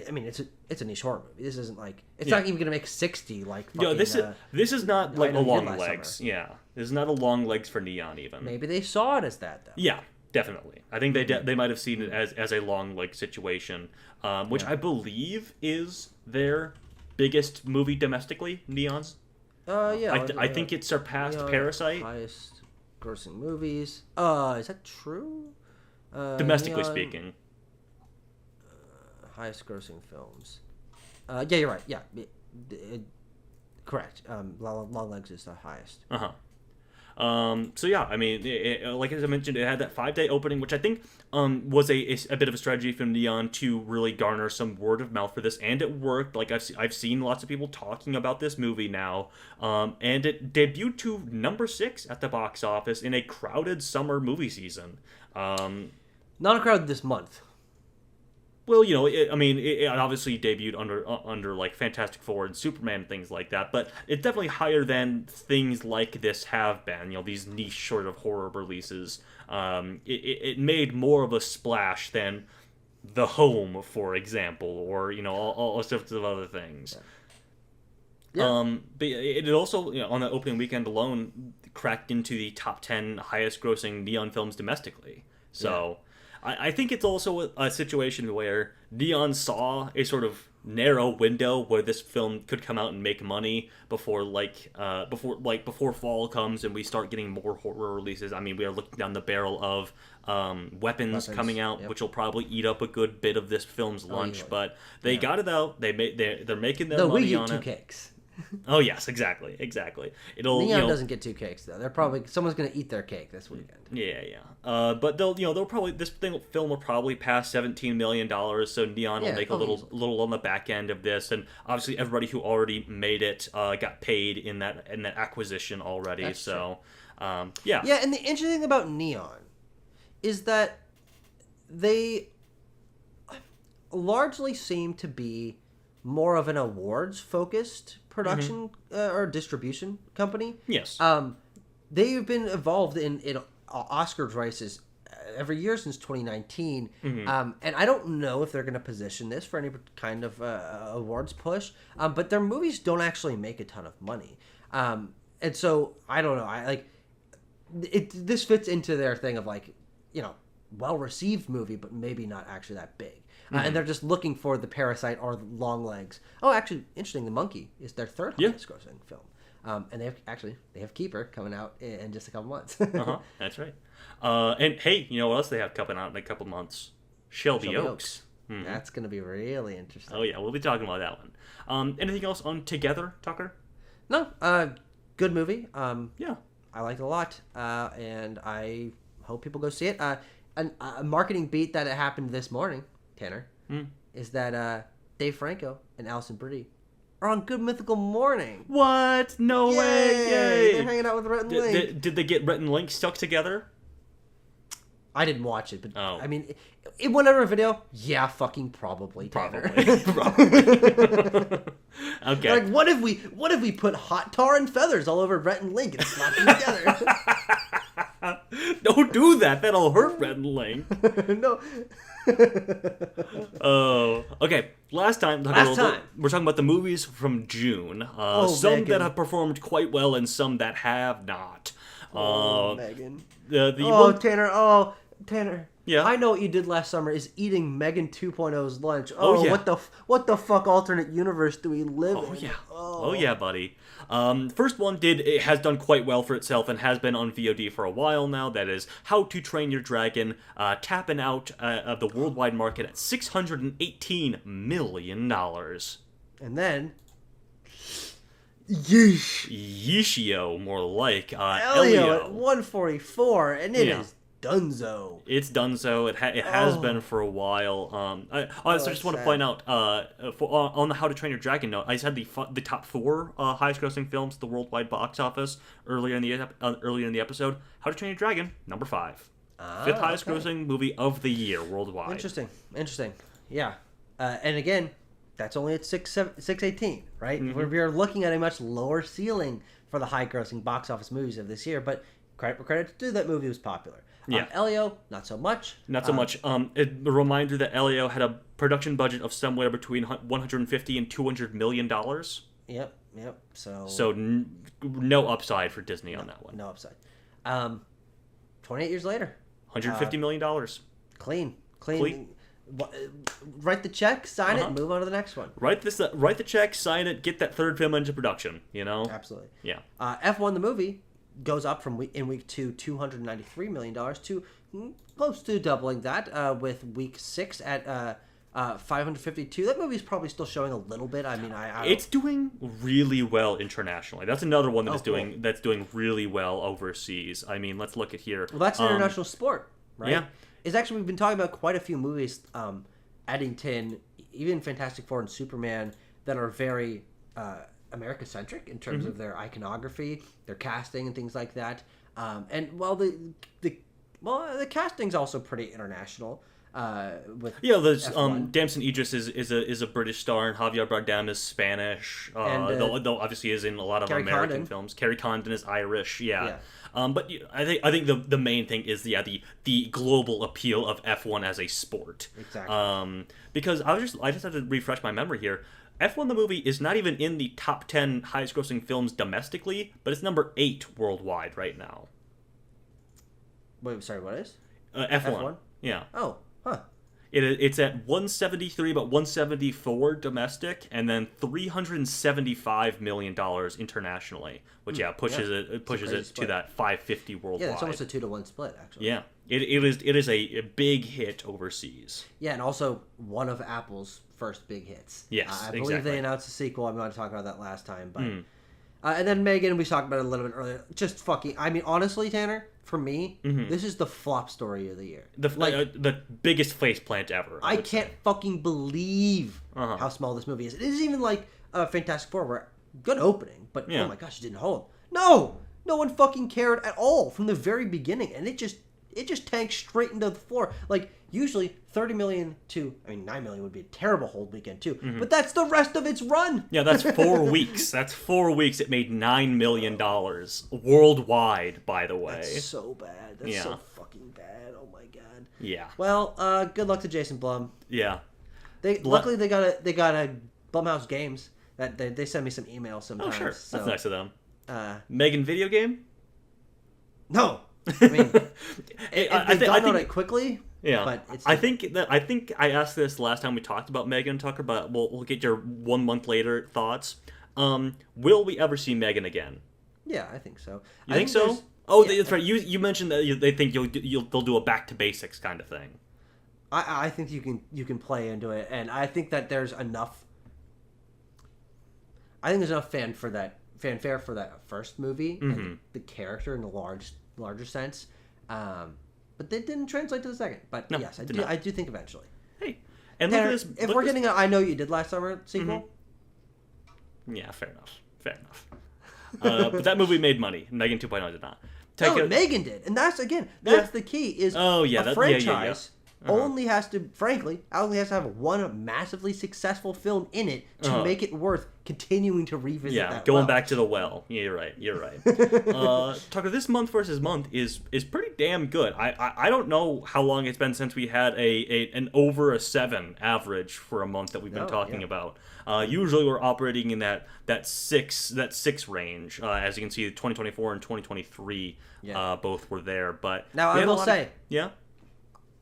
I mean, it's a niche horror movie. This isn't like it's not even gonna make 60 like. Fucking, this is not like a long legs. Summer. Yeah, this is not a long legs for Neon even. Maybe they saw it as that though. Yeah, definitely. I think they might have seen it as a long leg situation, which I believe is their biggest movie domestically. Neon's. I think it surpassed Neon, Parasite. Highest grossing movies. Is that true? Domestically speaking. Highest grossing films. Yeah, you're right. Yeah, correct. Long Legs is the highest. So yeah, I mean, like as I mentioned, it had that 5-day opening, which I think was a bit of a strategy from Neon to really garner some word of mouth for this, and it worked. Like I've seen lots of people talking about this movie now, and it debuted to number 6 at the box office in a crowded summer movie season. Not a crowd this month. Well, you know, it obviously debuted under like Fantastic Four and Superman and things like that, but it's definitely higher than things like this have been. You know, these niche sort of horror releases. It made more of a splash than The Home, for example, or you know, all sorts of other things. Yeah. But it also, you know, on the opening weekend alone, cracked into the top 10 highest grossing Neon films domestically. So. Yeah. I think it's also a situation where Neon saw a sort of narrow window where this film could come out and make money before fall comes and we start getting more horror releases. I mean, we are looking down the barrel of Weapons coming out, which will probably eat up a good bit of this film's lunch. But they got it out. They're making their money on it. They'll eat 2 cakes. Oh yes, exactly. Neon doesn't get 2 cakes though. They're probably someone's going to eat their cake this weekend. Yeah. But they'll probably film will probably pass $17 million. So Neon will make a little on the back end of this, and obviously everybody who already made it got paid in that acquisition already. That's true. Yeah. And the interesting thing about Neon is that they largely seem to be more of an awards-focused production or distribution company. Yes. They've been involved in Oscar races every year since 2019. And I don't know if they're going to position this for any kind of awards push. But their movies don't actually make a ton of money. And so I don't know. This fits into their thing of like, you know, well-received movie, but maybe not actually that big. And they're just looking for the Parasite or the Long Legs. Oh, actually, interesting. The Monkey is their third highest grossing film. And they have Keeper coming out in just a couple months. That's right. And hey, you know what else they have coming out in a couple months? Shelby Oaks. That's going to be really interesting. Oh yeah, we'll be talking about that one. Anything else on Together, Tucker? No. Good movie. Yeah. I liked it a lot, and I hope people go see it. A marketing beat that happened this morning, Tanner, is that Dave Franco and Allison Brie are on Good Mythical Morning. What? No way! Yay! They're hanging out with Rhett and Link. Did they get Rhett and Link stuck together? I didn't watch it, but Oh. I mean, it went over a video. Yeah, fucking probably, Tanner. Probably. Okay. Like, what if we put hot tar and feathers all over Rhett and Link and slap them together? Don't do that. That'll hurt Rhett and Link. No. Oh, okay. Last time we're talking about the movies from June. Some Megan. that have performed quite well and some that have not. Megan. Tanner. Yeah. I know what you did last summer is eating Megan 2.0's lunch. Oh, yeah. What the fuck alternate universe do we live in? Yeah. Oh yeah, buddy. First one has done quite well for itself and has been on VOD for a while now. That is How to Train Your Dragon, tapping out of the worldwide market at $618 million. And then, yeesh. Yeeshio, more like Elio at 144, and it is Dunzo. It's done so. It has been for a while. I just want to point out on the How to Train Your Dragon note, I said the top 4 highest grossing films at the worldwide box office earlier in the episode. How to Train Your Dragon, number 5, 5th highest grossing movie of the year worldwide. Interesting. Yeah, and again, that's only at 618, right? Mm-hmm. We're looking at a much lower ceiling for the high grossing box office movies of this year, but credit to that movie was popular. Yeah. Elio, not so much. Not so much. A reminder that Elio had a production budget of somewhere between 150 and $200 million. Yep. So no upside for Disney on that one. No upside. 28 years later. $150 million. Clean. Write the check, sign it, and move on to the next one. Write the check, sign it, get that third film into production. You know. Absolutely. Yeah. F1 the movie goes up from in week 2 $293 million to close to doubling that with week 6 at 552. That movie's probably still showing a little bit. I mean, it's doing really well internationally. That's another one that's cool. doing really well overseas. I mean, let's look at here. Well, that's an international sport, right? Yeah. It's actually, we've been talking about quite a few movies, Eddington, even Fantastic Four and Superman, that are very America-centric in terms of their iconography, their casting, and things like that. And while the casting's also pretty international. With there's Damson Idris is a British star, and Javier Bardem is Spanish. Though obviously is in a lot of Carrie American Condon. films. Carrie Condon is Irish. Yeah. But I think the main thing is the global appeal of F1 as a sport. Exactly. Because I just had to refresh my memory here. F1 the movie is not even in the top 10 highest grossing films domestically, but it's number 8 worldwide right now. Wait, sorry, what is? F1. Yeah. Oh, huh. It's at 173, but 174 domestic, and then $375 million internationally, which pushes it to that 550 worldwide. Yeah, it's almost a 2-to-1 split, actually. Yeah, it is a big hit overseas. Yeah, and also one of Apple's first big hits. Yes, I believe exactly. they announced a sequel. I'm not talking about that last time, but and then Megan, we talked about it a little bit earlier. Just fucking. I mean, honestly, Tanner, for me, this is the flop story of the year. The biggest faceplant ever. I can't fucking believe Uh-huh. how small this movie is. It isn't even like Fantastic Four, where good opening, but Yeah. oh my gosh, it didn't hold. No one fucking cared at all from the very beginning, and it just tanked straight into the floor. Like, usually 30 million to, I mean, 9 million would be a terrible hold weekend too, but that's the rest of its run. Yeah, that's 4 weeks. That's 4 weeks. It made $9 million worldwide, by the way. That's so bad. That's so fucking bad. Oh my god. Yeah. Well, good luck to Jason Blum. Yeah. Luckily they got a Blumhouse Games that they send me some emails sometimes. Oh, sure. So, That's nice of them. Megan video game? No. I mean, they download it quickly. Yeah, but it's I think I asked this last time we talked about Megan Tucker, but we'll get your 1 month later thoughts. Will we ever see Megan again? Yeah, I think so. You think so? Oh, yeah. That's right. You mentioned that they think they'll do a back to basics kind of thing. I think you can play into it, and I think that there's enough. I think there's enough fan for fanfare for that first movie and the character in the larger sense. But they didn't translate to the second. But No, yes, did not. I do think eventually. Hey, and Tanner, look at this. if we're getting a I Know You Did Last Summer sequel, yeah, fair enough. But that movie made money. Megan 2.0 did not. Megan did, and that's the key. Is a franchise only has to have one massively successful film in it to make it worth continuing to revisit. Yeah, going back to the well. Yeah, you're right. Tucker, this month versus month is pretty damn good. I don't know how long it's been since we had an over a 7 average for a month that we've been talking about. Usually we're operating in that six range. As you can see, 2024 and 2023 both were there. But now I will say,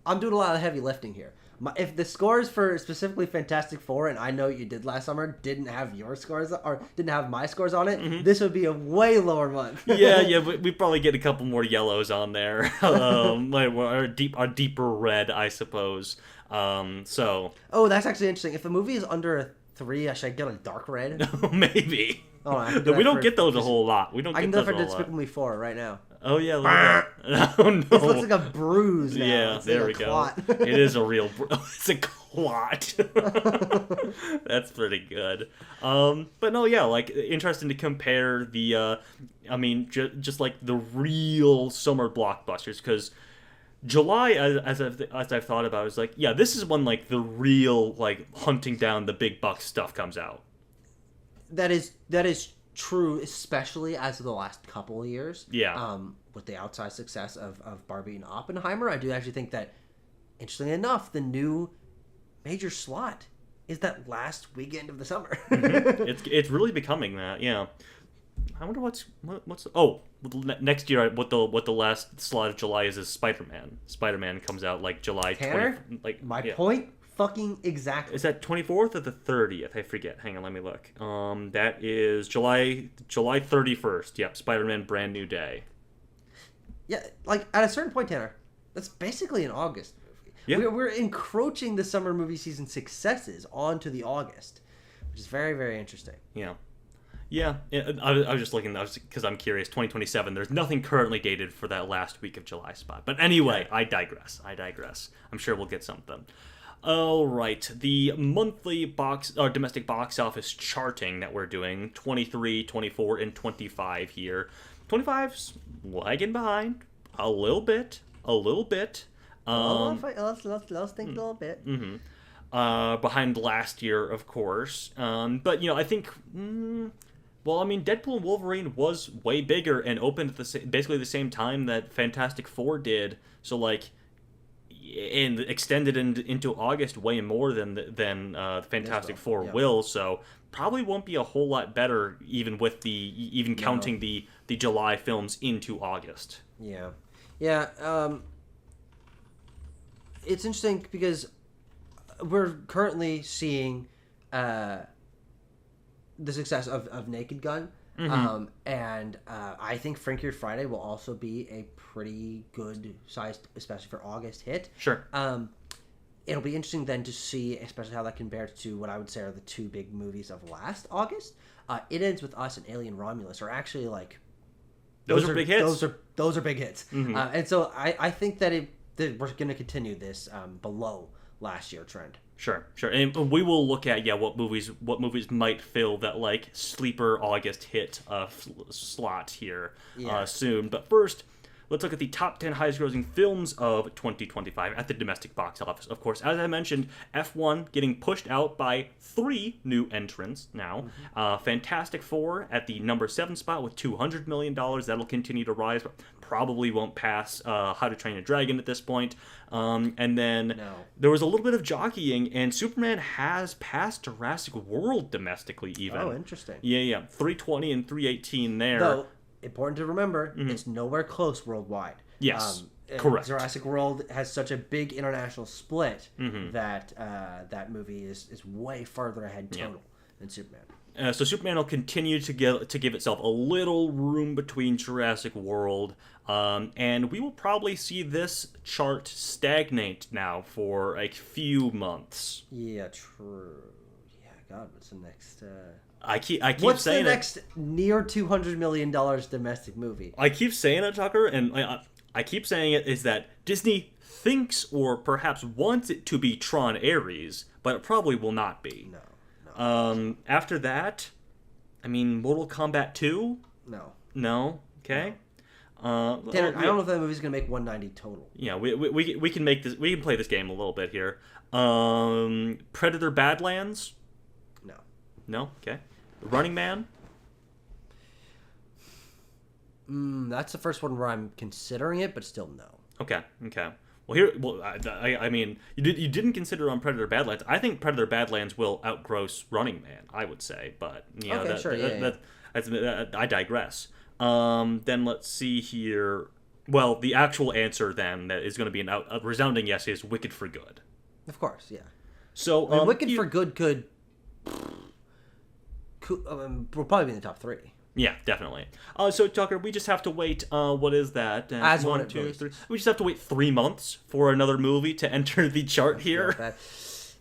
I'm doing a lot of heavy lifting here. If the scores for specifically Fantastic Four and I Know What You Did Last Summer didn't have your scores or didn't have my scores on it, this would be a way lower month. we probably get a couple more yellows on there, a deeper red, I suppose. Oh, that's actually interesting. If the movie is under a 3, should I get a dark red? Maybe. Oh, we don't get those a whole lot. I can do it for Despicable Me 4 right now. Oh yeah, look at that. Oh no, this looks like a bruise now. Yeah, it's there like we clot. go. It is a real. It's a clot. That's pretty good. But no, yeah, like interesting to compare the. Just like the real summer blockbusters, because July, as I've thought about, is like, yeah, this is when like the real like hunting down the big buck stuff comes out. That is true, especially as of the last couple of years. Yeah. With the outsized success of Barbie and Oppenheimer, I do actually think that, interestingly enough, the new major slot is that last weekend of the summer. It's really becoming that. Yeah. I wonder what's next year. What the last slot of July is Spider-Man. Spider-Man comes out like July 20. Point. Fucking exactly. Is that 24th or the 30th? I forget. Hang on, let me look. That is July 31st. Yep, Spider-Man Brand New Day. Yeah, like at a certain point, Tanner, that's basically an August movie. Yeah. We're encroaching the summer movie season successes onto the August, which is very, very interesting. Yeah. Yeah, I was just looking, because I'm curious, 2027, there's nothing currently dated for that last week of July spot. But anyway, I digress. I'm sure we'll get something. All right, the monthly domestic box office charting that we're doing, 23, 24, and 25 here. 25's lagging behind a little bit. Let's think a little bit. Behind last year, of course. But, I think... Deadpool and Wolverine was way bigger and opened at basically the same time that Fantastic Four did. So, like... and extended into August way more than Fantastic Four will, so probably won't be a whole lot better even with counting the July films into August. It's interesting because we're currently seeing the success of Naked Gun. And I think Frankie Friday will also be a pretty good sized, especially for August, hit. Sure. It'll be interesting then to see, especially how that compares to what I would say are the two big movies of last August. It Ends With Us and Alien Romulus are actually like those are big hits. Those are big hits. And so I think that we're going to continue this below last year trend. Sure. And we will look at what movies might fill that like sleeper August hit slot here soon. But first, let's look at the top 10 highest grossing films of 2025 at the domestic box office. Of course, as I mentioned, F1 getting pushed out by 3 new entrants now. Fantastic Four at the number 7 spot with $200 million. That'll continue to rise, but probably won't pass How to Train Your Dragon at this point. And then there was a little bit of jockeying, and Superman has passed Jurassic World domestically even. Oh, interesting. Yeah. 320 and 318 there. Though, important to remember, it's nowhere close worldwide. Yes, correct. Jurassic World has such a big international split that that movie is way further ahead total than Superman. So Superman will continue to give itself a little room between Jurassic World, and we will probably see this chart stagnate now for a few months. Yeah, true. Yeah, God, what's the next... I keep What's saying the next near $200 million domestic movie? I keep saying it, Tucker, and I keep saying it, is that Disney thinks or perhaps wants it to be Tron Ares, but it probably will not be. No. After that, I mean, Mortal Kombat 2? No. No? Okay. Tanner, I don't know if that movie's gonna make 190 total. Yeah, we can make this. We can play this game a little bit here. Predator Badlands? No. No? Okay. Running Man? That's the first one where I'm considering it, but still no. Okay. Well, I mean, you didn't consider on Predator Badlands. I think Predator Badlands will outgross Running Man, I would say, but I digress. Then let's see here. Well, the actual answer then that is going to be a resounding yes is Wicked for Good. Of course, yeah. So Wicked for Good could will probably be in the top 3. Yeah, definitely. So Tucker, we just have to wait. What is that? As 1, 2, 3. We just have to wait 3 months for another movie to enter the chart here.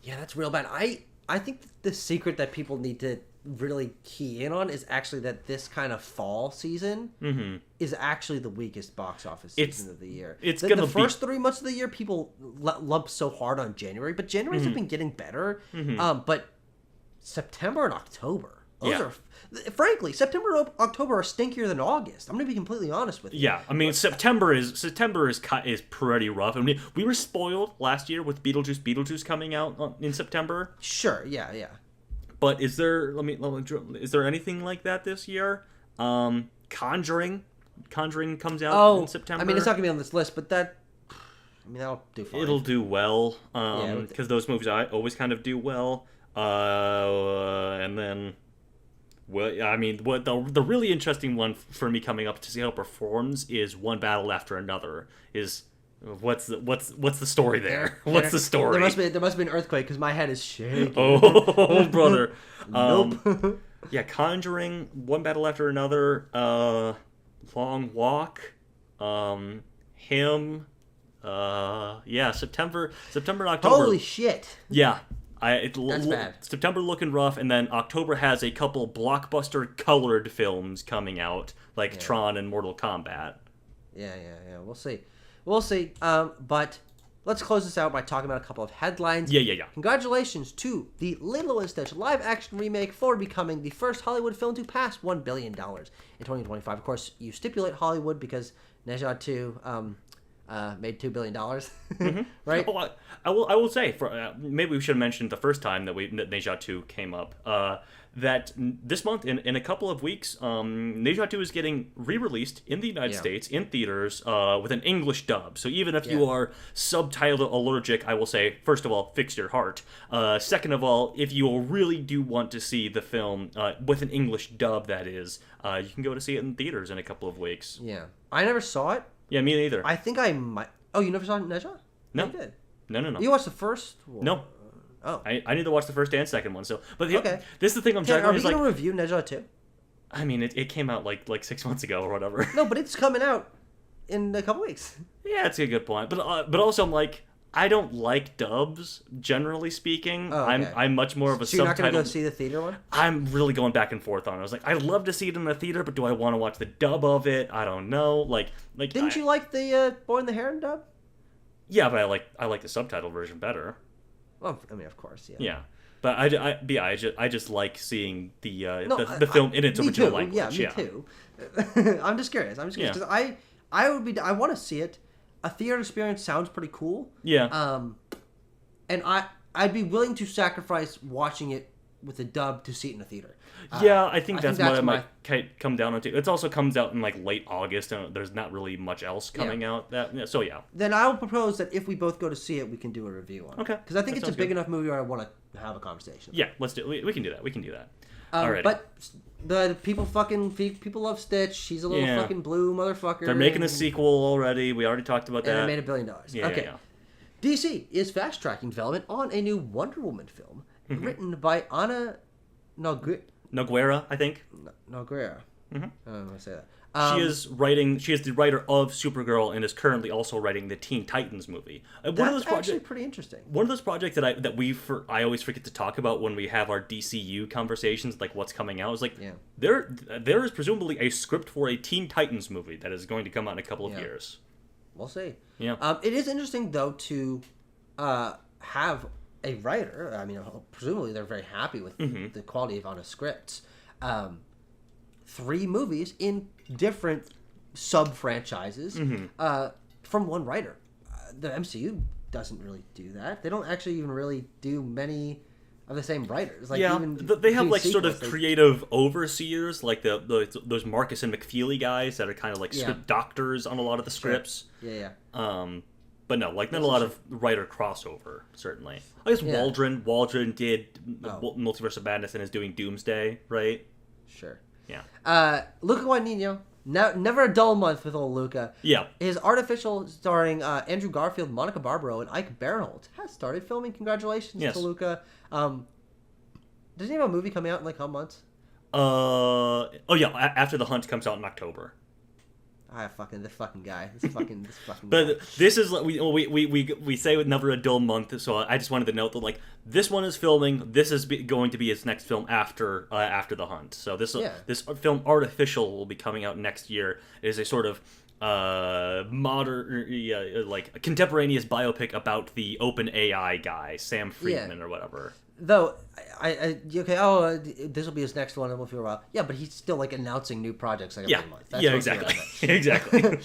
Yeah, that's real bad. I think the secret that people need to really key in on is actually that this kind of fall season is actually the weakest box office season of the year. It's the first 3 months of the year, people lump so hard on January, but January's have been getting better. But September and October. Those are, frankly, September and October are stinkier than August. I'm going to be completely honest with you. Yeah, I mean, September is pretty rough. I mean, we were spoiled last year with Beetlejuice coming out in September. Sure, yeah. But is there anything like that this year? Conjuring comes out in September. I mean, it's not going to be on this list, but that'll do fine. It'll do well, because those movies always kind of do well. And then, well, I mean, what the really interesting one for me coming up to see how it performs is One Battle After Another. Is what's the story there? What's the story? There must be an earthquake because my head is shaking. Oh, brother. Nope. Yeah, Conjuring, One Battle After Another, Long Walk, Him. Yeah, September and October. Holy shit. Yeah. That's bad. September looking rough, and then October has a couple blockbuster colored films coming out, like Tron and Mortal Kombat. Yeah. We'll see. But let's close this out by talking about a couple of headlines. Yeah. Congratulations to the Lilo & Stitch live-action remake for becoming the first Hollywood film to pass $1 billion in 2025. Of course, you stipulate Hollywood because Ne-Zha 2... made $2 billion, right? Oh, I will say, maybe we should have mentioned the first time that Ne-Zha 2 came up, that this month, in a couple of weeks, Ne-Zha 2 is getting re-released in the United States, in theaters, with an English dub. So even if you are subtitle allergic, I will say, first of all, fix your heart. Second of all, if you really do want to see the film with an English dub, that is, you can go to see it in theaters in a couple of weeks. Yeah. I never saw it. Yeah, me neither. I think I might... Oh, you never saw Ne-Zha? No. You did? No. You watched the first one? No. Oh. I need to watch the first and second one. So, but okay. This is the thing I'm trying. trying. Are we going to review Ne-Zha 2? I mean, it came out like 6 months ago or whatever. No, but it's coming out in a couple weeks. Yeah, it's a good point. But also I'm like, I don't like dubs, generally speaking. Oh, okay. I'm much more of a so you're subtitle. not going to go see the theater one? I'm really going back and forth on it. I was like, I'd love to see it in the theater, but do I want to watch the dub of it? I don't know. Like Didn't you like the Boy and the Heron dub? Yeah, but I like the subtitle version better. Well, I mean, of course, yeah. Yeah. But I just like seeing the film in its original language. Yeah, me too. I'm just curious. Because I want to see it. A theater experience sounds pretty cool. Yeah. And I'd be willing to sacrifice watching it with a dub to see it in a theater. Yeah, I think that's what it might come down to. It also comes out in like late August, and there's not really much else coming out. So yeah. Then I will propose that if we both go to see it, we can do a review on it. Okay. Because I think it's a big enough movie where I want to have a conversation. Yeah, let's do it. We can do that. All right. But the people love Stitch. She's a little fucking blue motherfucker. They're making a sequel already. We already talked about that. And it made $1 billion. Yeah, okay. Yeah. DC is fast-tracking development on a new Wonder Woman film written by Anna Noguera, Noguera, I think. Noguera. Mm-hmm. I don't know how to say She is writing. She is the writer of Supergirl and is currently also writing the Teen Titans movie. That's actually pretty interesting. One of those projects that I always forget to talk about when we have our DCU conversations, like what's coming out, is like there is presumably a script for a Teen Titans movie that is going to come out in a couple of years. We'll see. Yeah. It is interesting though to have a writer. I mean, presumably they're very happy with the quality of on a script. 3 movies in different sub-franchises from one writer. The MCU doesn't really do that. They don't actually even really do many of the same writers. Like, even they have like sort of creative overseers, like those Marcus and McFeely guys that are kind of like script doctors on a lot of the scripts. Yeah. But no, like not a lot of writer crossover. Certainly, I guess Waldron did Multiverse of Madness and is doing Doomsday, right? Sure. Yeah. Luca Guadagnino. Never a dull month with old Luca. Yeah. His Artificial, starring Andrew Garfield, Monica Barbaro, and Ike Barinholtz, has started filming. Congratulations to Luca. Doesn't he have a movie coming out in like how months? After The Hunt comes out in October. This fucking guy. This fucking But guy. this is we say with never a dull month, so I just wanted to note that like this one is filming. This is going to be his next film after The Hunt. So this film Artificial will be coming out next year. It is a sort of modern, like a contemporaneous biopic about the OpenAI guy, Sam Friedman or whatever. Though, this will be his next one, and we'll feel a while. Yeah, but he's still like announcing new projects like every month. That's exactly. Exactly.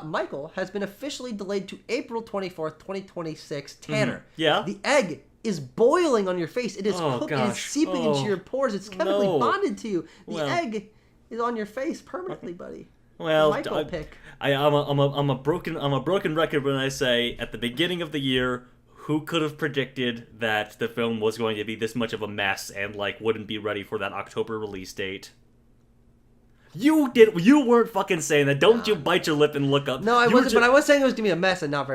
Michael has been officially delayed to April 24th, 2026. Tanner. Yeah? The egg is boiling on your face. It is cooking. It is seeping into your pores. It's chemically bonded to you. The egg is on your face permanently, buddy. Well, Michael pick. I'm a broken record when I say at the beginning of the year, who could have predicted that the film was going to be this much of a mess and like wouldn't be ready for that October release date? You did. You weren't fucking saying that. Don't you bite your lip and look up. No, I wasn't. But I was saying it was gonna be a mess and not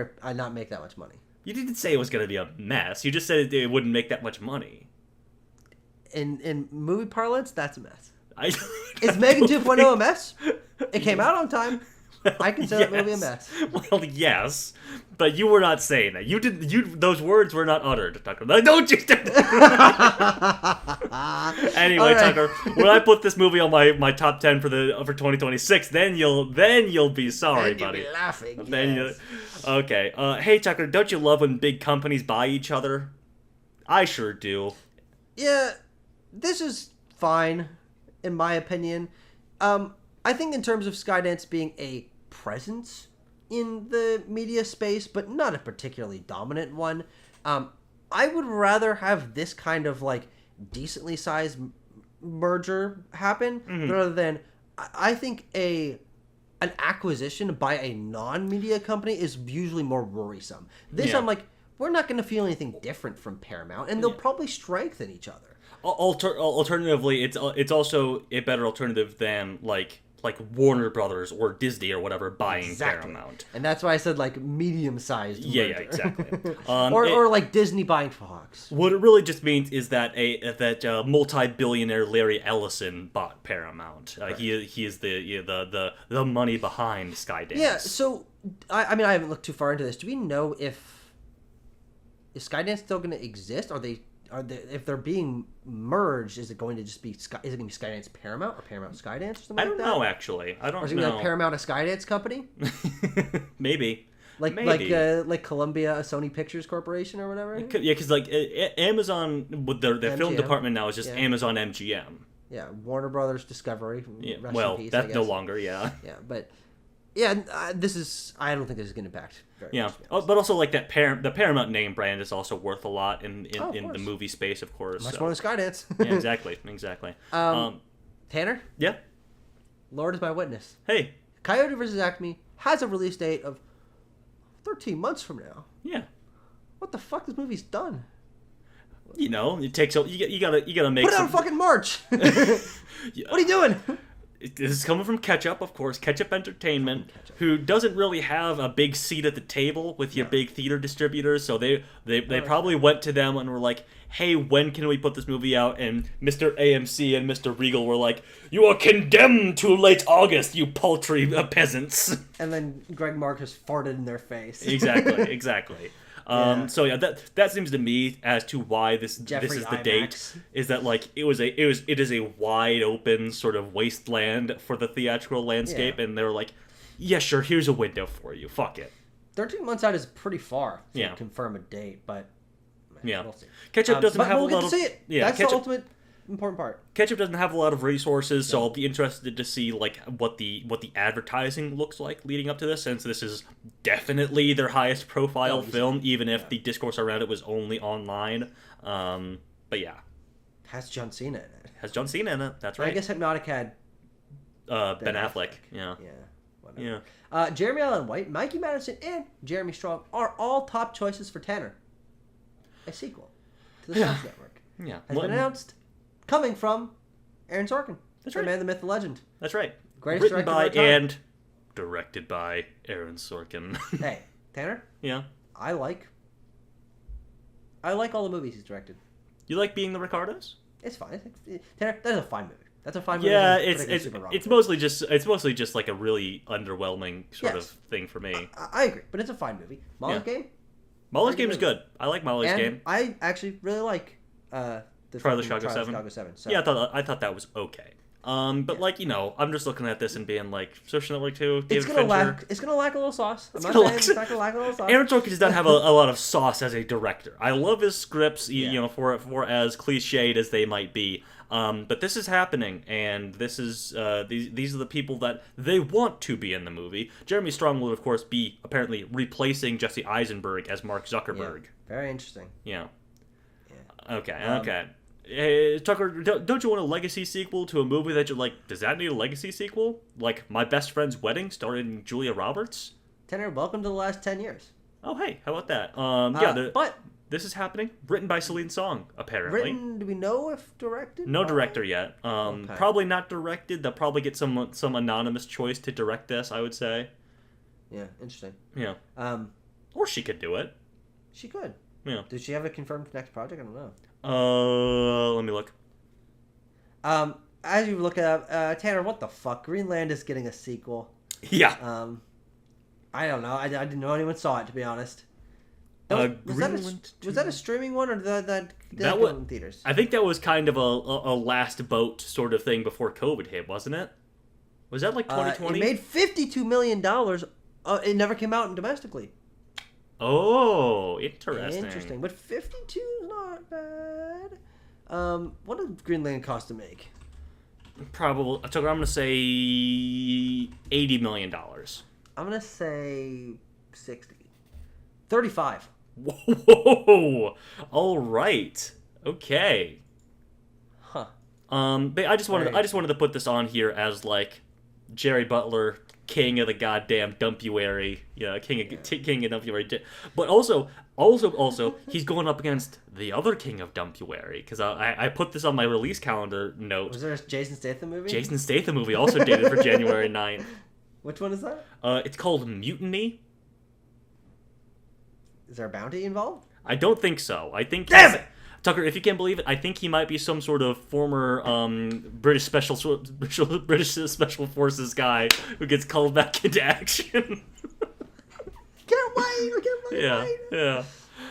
make that much money. You didn't say it was gonna be a mess. You just said it wouldn't make that much money. In movie parlance, that's a mess. Is Megan 2.0 a mess? It came out on time. I consider that movie a mess. Well, yes, but you were not saying that. You didn't. Those words were not uttered, Tucker. Don't you? Anyway, right. Tucker, when I put this movie on my top 10 for 2026, then you'll be sorry, buddy. You'll be laughing. Okay. Hey, Tucker, don't you love when big companies buy each other? I sure do. Yeah, this is fine, in my opinion. I think in terms of Skydance being a presence in the media space, but not a particularly dominant one, I would rather have this kind of like decently sized merger happen rather than I think an acquisition by a non-media company is usually more worrisome. I'm like, we're not going to feel anything different from Paramount, and they'll probably strengthen each other. Alternatively, it's also a better alternative than like Warner Brothers or Disney or whatever buying Paramount. And that's why I said like medium-sized merger. Yeah, exactly. or like Disney buying Fox. What it really just means is that multi-billionaire Larry Ellison bought Paramount. Right. He is the money behind Skydance. Yeah, so I mean I haven't looked too far into this. Do we know is Skydance still going to exist? If they're being merged, is it going to just be Skydance Paramount or Paramount Skydance or something like that? I don't know, actually. I don't know. Or is it going to be like Paramount a Skydance company? Maybe. Like Columbia, a Sony Pictures Corporation or whatever? Because like Amazon, with their film department now is just Amazon MGM. Yeah, Warner Brothers Discovery. Yeah, well, that's no longer, Yeah, but... Yeah, I don't think this is going to impact very much. But also like the Paramount name brand is also worth a lot in the movie space, of course. Much more than Skydance. Yeah, exactly. Tanner? Yeah? Lord is my witness. Hey. Coyote vs. ACME has a release date of 13 months from now. Yeah. What the fuck? This movie's done. It takes... You gotta make... Put it out in fucking March! What are you doing? This is coming from Ketchup, of course. Ketchup Entertainment, who doesn't really have a big seat at the table with your big theater distributors. So they probably went to them and were like, "Hey, when can we put this movie out?" And Mr. AMC and Mr. Regal were like, "You are condemned to late August, you paltry peasants." And then Greg Marcus farted in their face. Exactly. So yeah, that seems to me as to why this is the IMAX. date, is that like it is a wide open sort of wasteland for the theatrical landscape, and they were like, yeah, sure, here's a window for you. Fuck it. 13 months out is pretty far to Yeah. confirm a date, but Yeah. we'll see. Ketchup doesn't but have we'll a lot get of to see it. yeah. That's Ketchup, the ultimate important part. Ketchup doesn't have a lot of resources, so I'll be interested to see like what the advertising looks like leading up to this, since this is definitely their highest profile film, even if the discourse around it was only online. But yeah, Has John Cena in it? has John Cena in it. That's right. I guess Hypnotic had Ben Affleck. Yeah. Yeah. Whatever. Jeremy Allen White, Mikey Madison, and Jeremy Strong are all top choices for Tanner, a sequel to the Fox Network. Yeah. Has been announced, coming from Aaron Sorkin. That's the right. man, the myth, the legend. That's right. Greatest Written director by of our time. and directed by Aaron Sorkin. Hey, Tanner, Yeah. I like all the movies he's directed. You like Being the Ricardos? It's fine. Tanner, that's a fine movie. That's a fine movie. Yeah, That's a it's mostly just like a really underwhelming sort of Yes. thing for me. I agree, but it's a fine movie. Molly's Yeah. Game. Molly's Pretty Game is good. I like Molly's And Game. I actually really like the Trial of fucking Chicago 7. Chicago 7. So. Yeah, I thought that was okay. But like, you know, I'm just looking at this and being like, Social Network 2, David It's gonna Fincher. lack a little sauce. I'm not gonna saying it's not gonna lack a little sauce. Aaron Sorkin does not have a lot of sauce as a director. I love his scripts, you know, for as cliched as they might be. But this is happening, and this is these are the people that they want to be in the movie. Jeremy Strong will, of course, be apparently replacing Jesse Eisenberg as Mark Zuckerberg. Yeah. Very interesting. Yeah. Yeah. Okay. Hey, Tucker, don't you want a legacy sequel to a movie that you're like, does that need a legacy sequel? Like My Best Friend's Wedding, starring Julia Roberts? Tanner, welcome to the last 10 years. Oh, hey, how about that? But this is happening. Written by Celine Song, apparently. written, do we know if directed? No by- director yet. Okay. Probably not directed. They'll probably get some anonymous choice to direct this, I would say. Yeah, interesting. Yeah. Or she could do it. She could. Yeah. Does she have a confirmed next project? I don't know. Let me look. As you look up, Tanner, what the fuck? Greenland is getting a sequel. Yeah. I don't know. I didn't know anyone saw it, to be honest. Was that a streaming one, or did that was in theaters? I think that was kind of a last boat sort of thing before COVID hit, wasn't it? Was that like 2020? It made $52 million. It never came out domestically. Oh, interesting. Interesting. But 52 is not bad. What did Greenland cost to make? Probably. I'm going to say $80 million. I'm going to say 60. 35. Whoa! All right. Okay. Huh. But I just wanted to put this on here as like Jerry Butler, king of the goddamn dumpuary, king of dumpuary. But also, he's going up against the other king of dumpuary, because I put this on my release calendar note. Was there a Jason Statham movie? Jason Statham movie also dated for January 9th. Which one is that? It's called Mutiny. Is there a bounty involved? I don't think so. I think Damn it! Tucker, if you can't believe it, I think he might be some sort of former British special forces guy who gets called back into action. Can't wait! Yeah.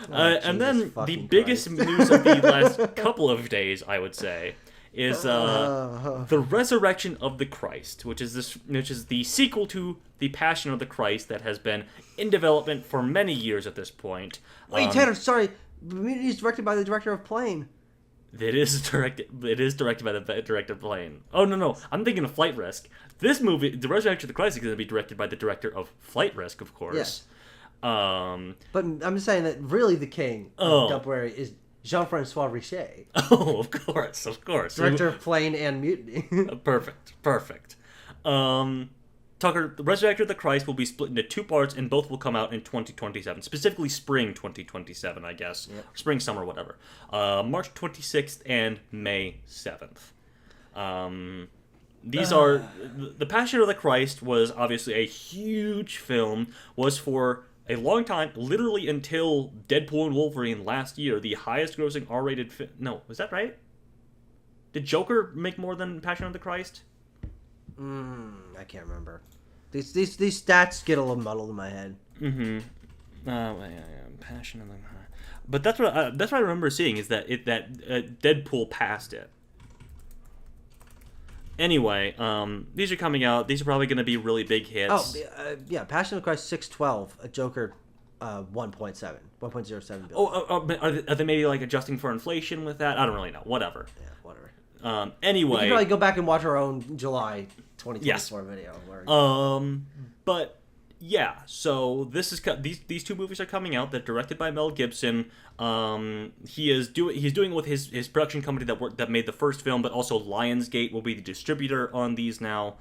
And Jesus then the fucking biggest Christ. news of the last couple of days, I would say, is the Resurrection of the Christ, which is the sequel to The Passion of the Christ that has been in development for many years at this point. Wait, Tanner, sorry. Mutiny is directed by the director of Plane. It is directed by the director of Plane. Oh, no. I'm thinking of Flight Risk. This movie, The Resurrection of the Christ, is going to be directed by the director of Flight Risk, of course. Yes. But But I'm just saying that really the king of Dumpuary is Jean-Francois Richet. Oh, of course. Director of Plane and Mutiny. Perfect. Tucker, The Resurrection of the Christ will be split into two parts, and both will come out in 2027. Specifically spring 2027, I guess. Yep. Spring, summer, whatever. March 26th and May 7th. these are the Passion of the Christ was obviously a huge film. Was for a long time, literally until Deadpool and Wolverine last year, the highest-grossing R-rated film. No, was that right? Did Joker make more than Passion of the Christ? I can't remember. These stats get a little muddled in my head. Mm-hmm. Passion of the Christ. But that's what I remember seeing is that Deadpool passed it. Anyway, these are coming out. These are probably going to be really big hits. Oh, yeah, Passion of the Christ 612, a Joker 1.7 billion. Are they maybe like adjusting for inflation with that? I don't really know. Whatever. Yeah, whatever. Anyway, we can probably go back and watch our own July 2024 video. But yeah, so this is these two movies are coming out. They're directed by Mel Gibson. He's doing it with his production company that made the first film, but also Lionsgate will be the distributor on these now.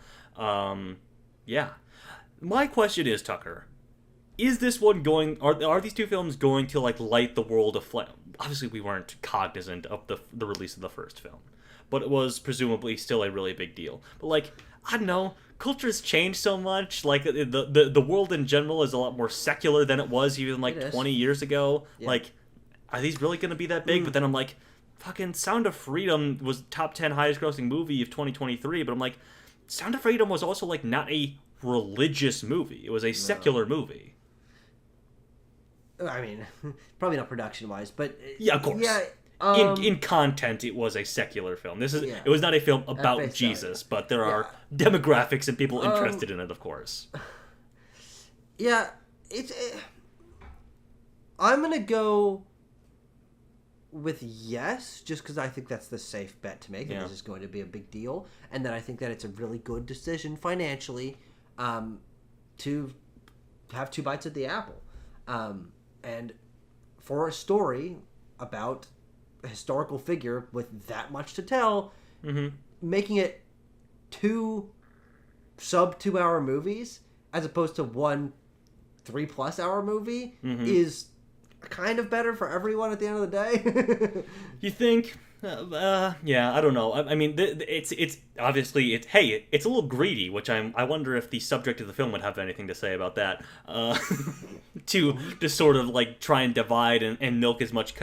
Yeah. My question is, Tucker, is this one going? Are these two films going to like light the world aflame? Obviously, we weren't cognizant of the release of the first film, but it was presumably still a really big deal. But like, I don't know. Culture's changed so much. Like the world in general is a lot more secular than it was even like 20 years ago. Yeah. Like, are these really going to be that big? But then I'm like, fucking Sound of Freedom was top 10 highest grossing movie of 2023. But I'm like, Sound of Freedom was also like not a religious movie. It was a secular movie. I mean, probably not production wise, but yeah, of course. Yeah. In content, it was a secular film. It was not a film about Jesus, but there are demographics and people interested in it, of course. Yeah, I'm gonna go with yes, just because I think that's the safe bet to make. This is going to be a big deal, and then I think that it's a really good decision financially to have two bites at the apple, and for a story about a historical figure with that much to tell, making it 2 sub-2 hour movies as opposed to 1 3+ hour movie is kind of better for everyone at the end of the day. You think? Yeah, I don't know. I mean, it's obviously it's a little greedy, which I wonder if the subject of the film would have anything to say about that. To sort of like try and divide and milk as much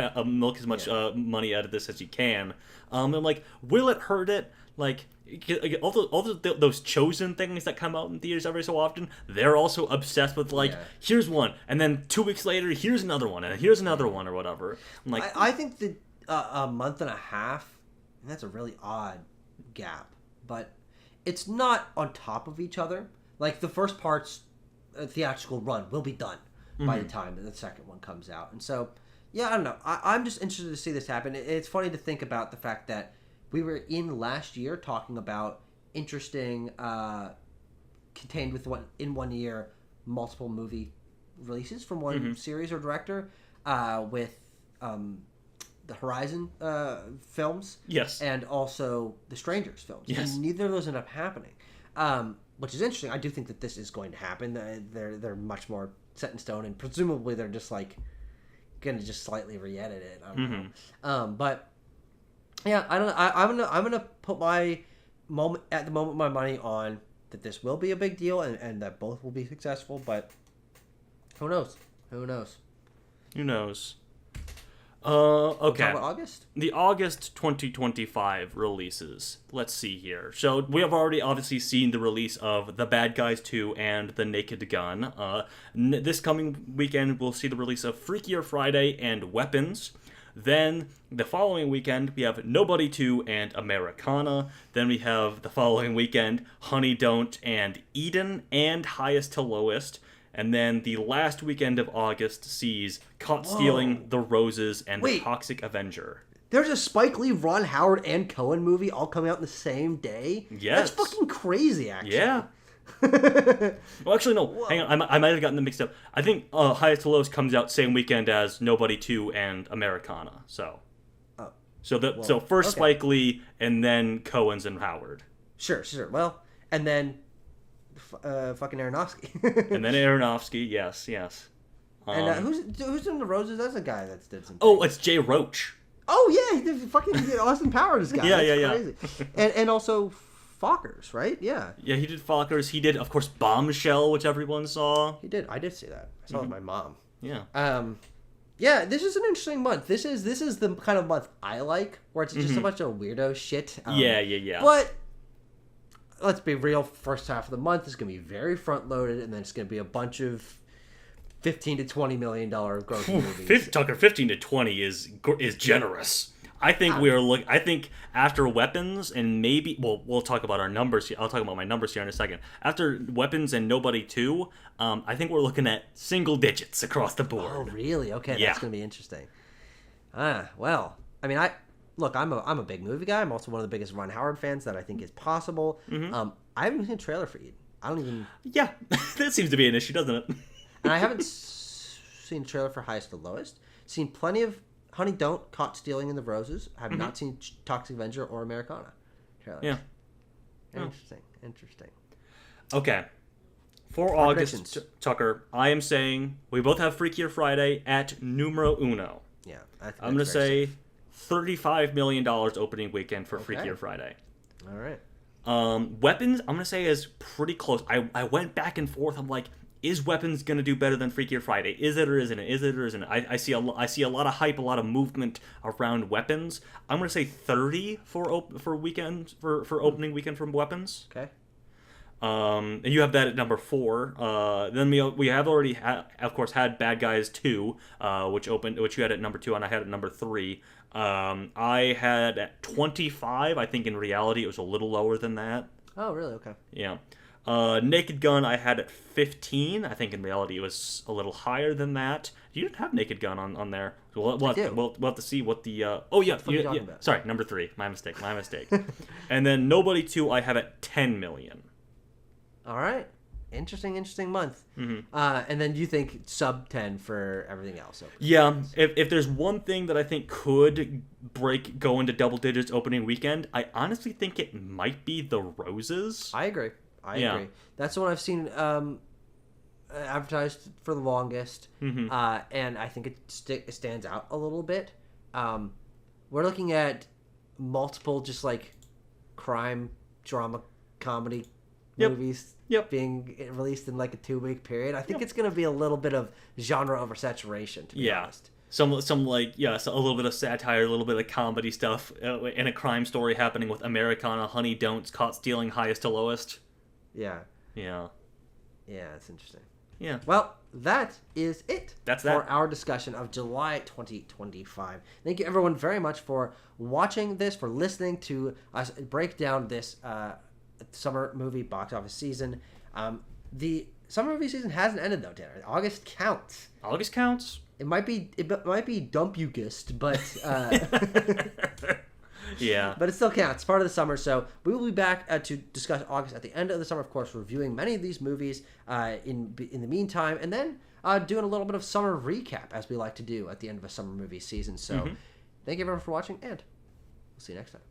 money out of this as you can. I'm like, will it hurt it? Like all those Chosen things that come out in theaters every so often, they're also obsessed with like, here's one, and then 2 weeks later, here's another one, and here's another one or whatever. I'm like, I think that a month and a half, that's a really odd gap, but it's not on top of each other. Like the first part's theatrical run will be done by the time that the second one comes out, and so yeah, I don't know. I'm just interested to see this happen. It's funny to think about the fact that we were in last year talking about interesting, contained in one year, multiple movie releases from one series or director, with the Horizon films, and also the Strangers films. Yes. And neither of those end up happening, which is interesting. I do think that this is going to happen. They're much more set in stone, and presumably they're just like going to just slightly re-edit it. I don't know. But yeah, I don't know. I'm gonna put my money on that this will be a big deal and that both will be successful. But who knows? Okay. August? The August 2025 releases. Let's see here. So we have already obviously seen the release of The Bad Guys 2 and The Naked Gun. This coming weekend we'll see the release of Freakier Friday and Weapons. Then the following weekend we have Nobody 2 and Americana. Then we have the following weekend Honey Don't and Eden and Highest to Lowest. And then the last weekend of August sees Caught Stealing, The Roses, and The Toxic Avenger. There's a Spike Lee, Ron Howard, and Coen movie all coming out in the same day? Yes. That's fucking crazy, actually. Yeah. Well, actually, no. Whoa. Hang on. I might have gotten them mixed up. I think Highest to Lowest comes out same weekend as Nobody 2 and Americana. So first Spike Lee, and then Coen's and Howard. Sure. Well, and then fucking Aronofsky. And then Aronofsky, yes. And who's doing The Roses? That's a guy that's did some. Oh, it's Jay Roach. Oh yeah, he did Austin Powers guy. Yeah. Crazy. And also Fockers, right? Yeah. Yeah, he did Fockers. He did, of course, Bombshell, which everyone saw. He did. I did see that. I saw it with my mom. Yeah. Yeah, this is an interesting month. This is the kind of month I like, where it's just a bunch of weirdo shit. Yeah. But let's be real. First half of the month is going to be very front loaded, and then it's going to be a bunch of $15 to $20 million gross movies. Tucker, 15 to 20 is generous. I think I think after Weapons and maybe we'll talk about our numbers here. I'll talk about my numbers here in a second. After Weapons and Nobody 2, I think we're looking at single digits across the board. Oh, really? Okay, Yeah. That's going to be interesting. Well, I mean, I'm a big movie guy. I'm also one of the biggest Ron Howard fans that I think is possible. I haven't seen a trailer for Eden. I don't even. Yeah, that seems to be an issue, doesn't it? And I haven't seen a trailer for Highest to Lowest. Seen plenty of Honey Don't, Caught Stealing in the Roses. I have not seen Toxic Avenger or Americana trailers. Yeah. Interesting. Okay. For August, Tucker, I am saying we both have Freakier Friday at numero uno. Yeah. I'm going to say $35 million opening weekend for Freakier Friday. All right. Weapons, I'm going to say is pretty close. I went back and forth. I'm like, is Weapons going to do better than Freakier Friday? Is it or isn't it? Is it or isn't it? I see a lot of hype, a lot of movement around Weapons. I'm going to say 30 for opening weekend from Weapons. Okay. And you have that at number 4. Then we have already of course had Bad Guys 2, which you had at number 2 and I had at number 3. I had at 25. I think in reality it was a little lower than that. Oh, really? Okay. Yeah. Naked Gun I had at 15. I think in reality it was a little higher than that. You didn't have Naked Gun on there. We'll have to see what the... Oh, yeah. Sorry, number 3. My mistake. And then Nobody 2 I have at 10 million. All right. Interesting month. And then you think sub 10 for everything else. Yeah. If there's one thing that I think could go into double digits opening weekend, I honestly think it might be The Roses. I agree. That's the one I've seen advertised for the longest, and I think it stands out a little bit. We're looking at multiple just like crime, drama, comedy movies being released in like a 2-week period. I think it's going to be a little bit of genre oversaturation, to be honest. Some like so a little bit of satire, a little bit of comedy stuff, and a crime story happening with Americana, Honey Don'ts, Caught Stealing, Highest to Lowest. Yeah, it's interesting. Yeah. Well, that is it. That's for our discussion of July 2025. Thank you, everyone, very much for watching this, for listening to us break down this summer movie box office season. The summer movie season hasn't ended though, Tanner. August counts. It might be Dumpugust, but yeah. But it still counts. It's part of the summer, so we will be back to discuss August at the end of the summer, of course, reviewing many of these movies in the meantime, and then doing a little bit of summer recap, as we like to do at the end of a summer movie season. So thank you everyone for watching, and we'll see you next time.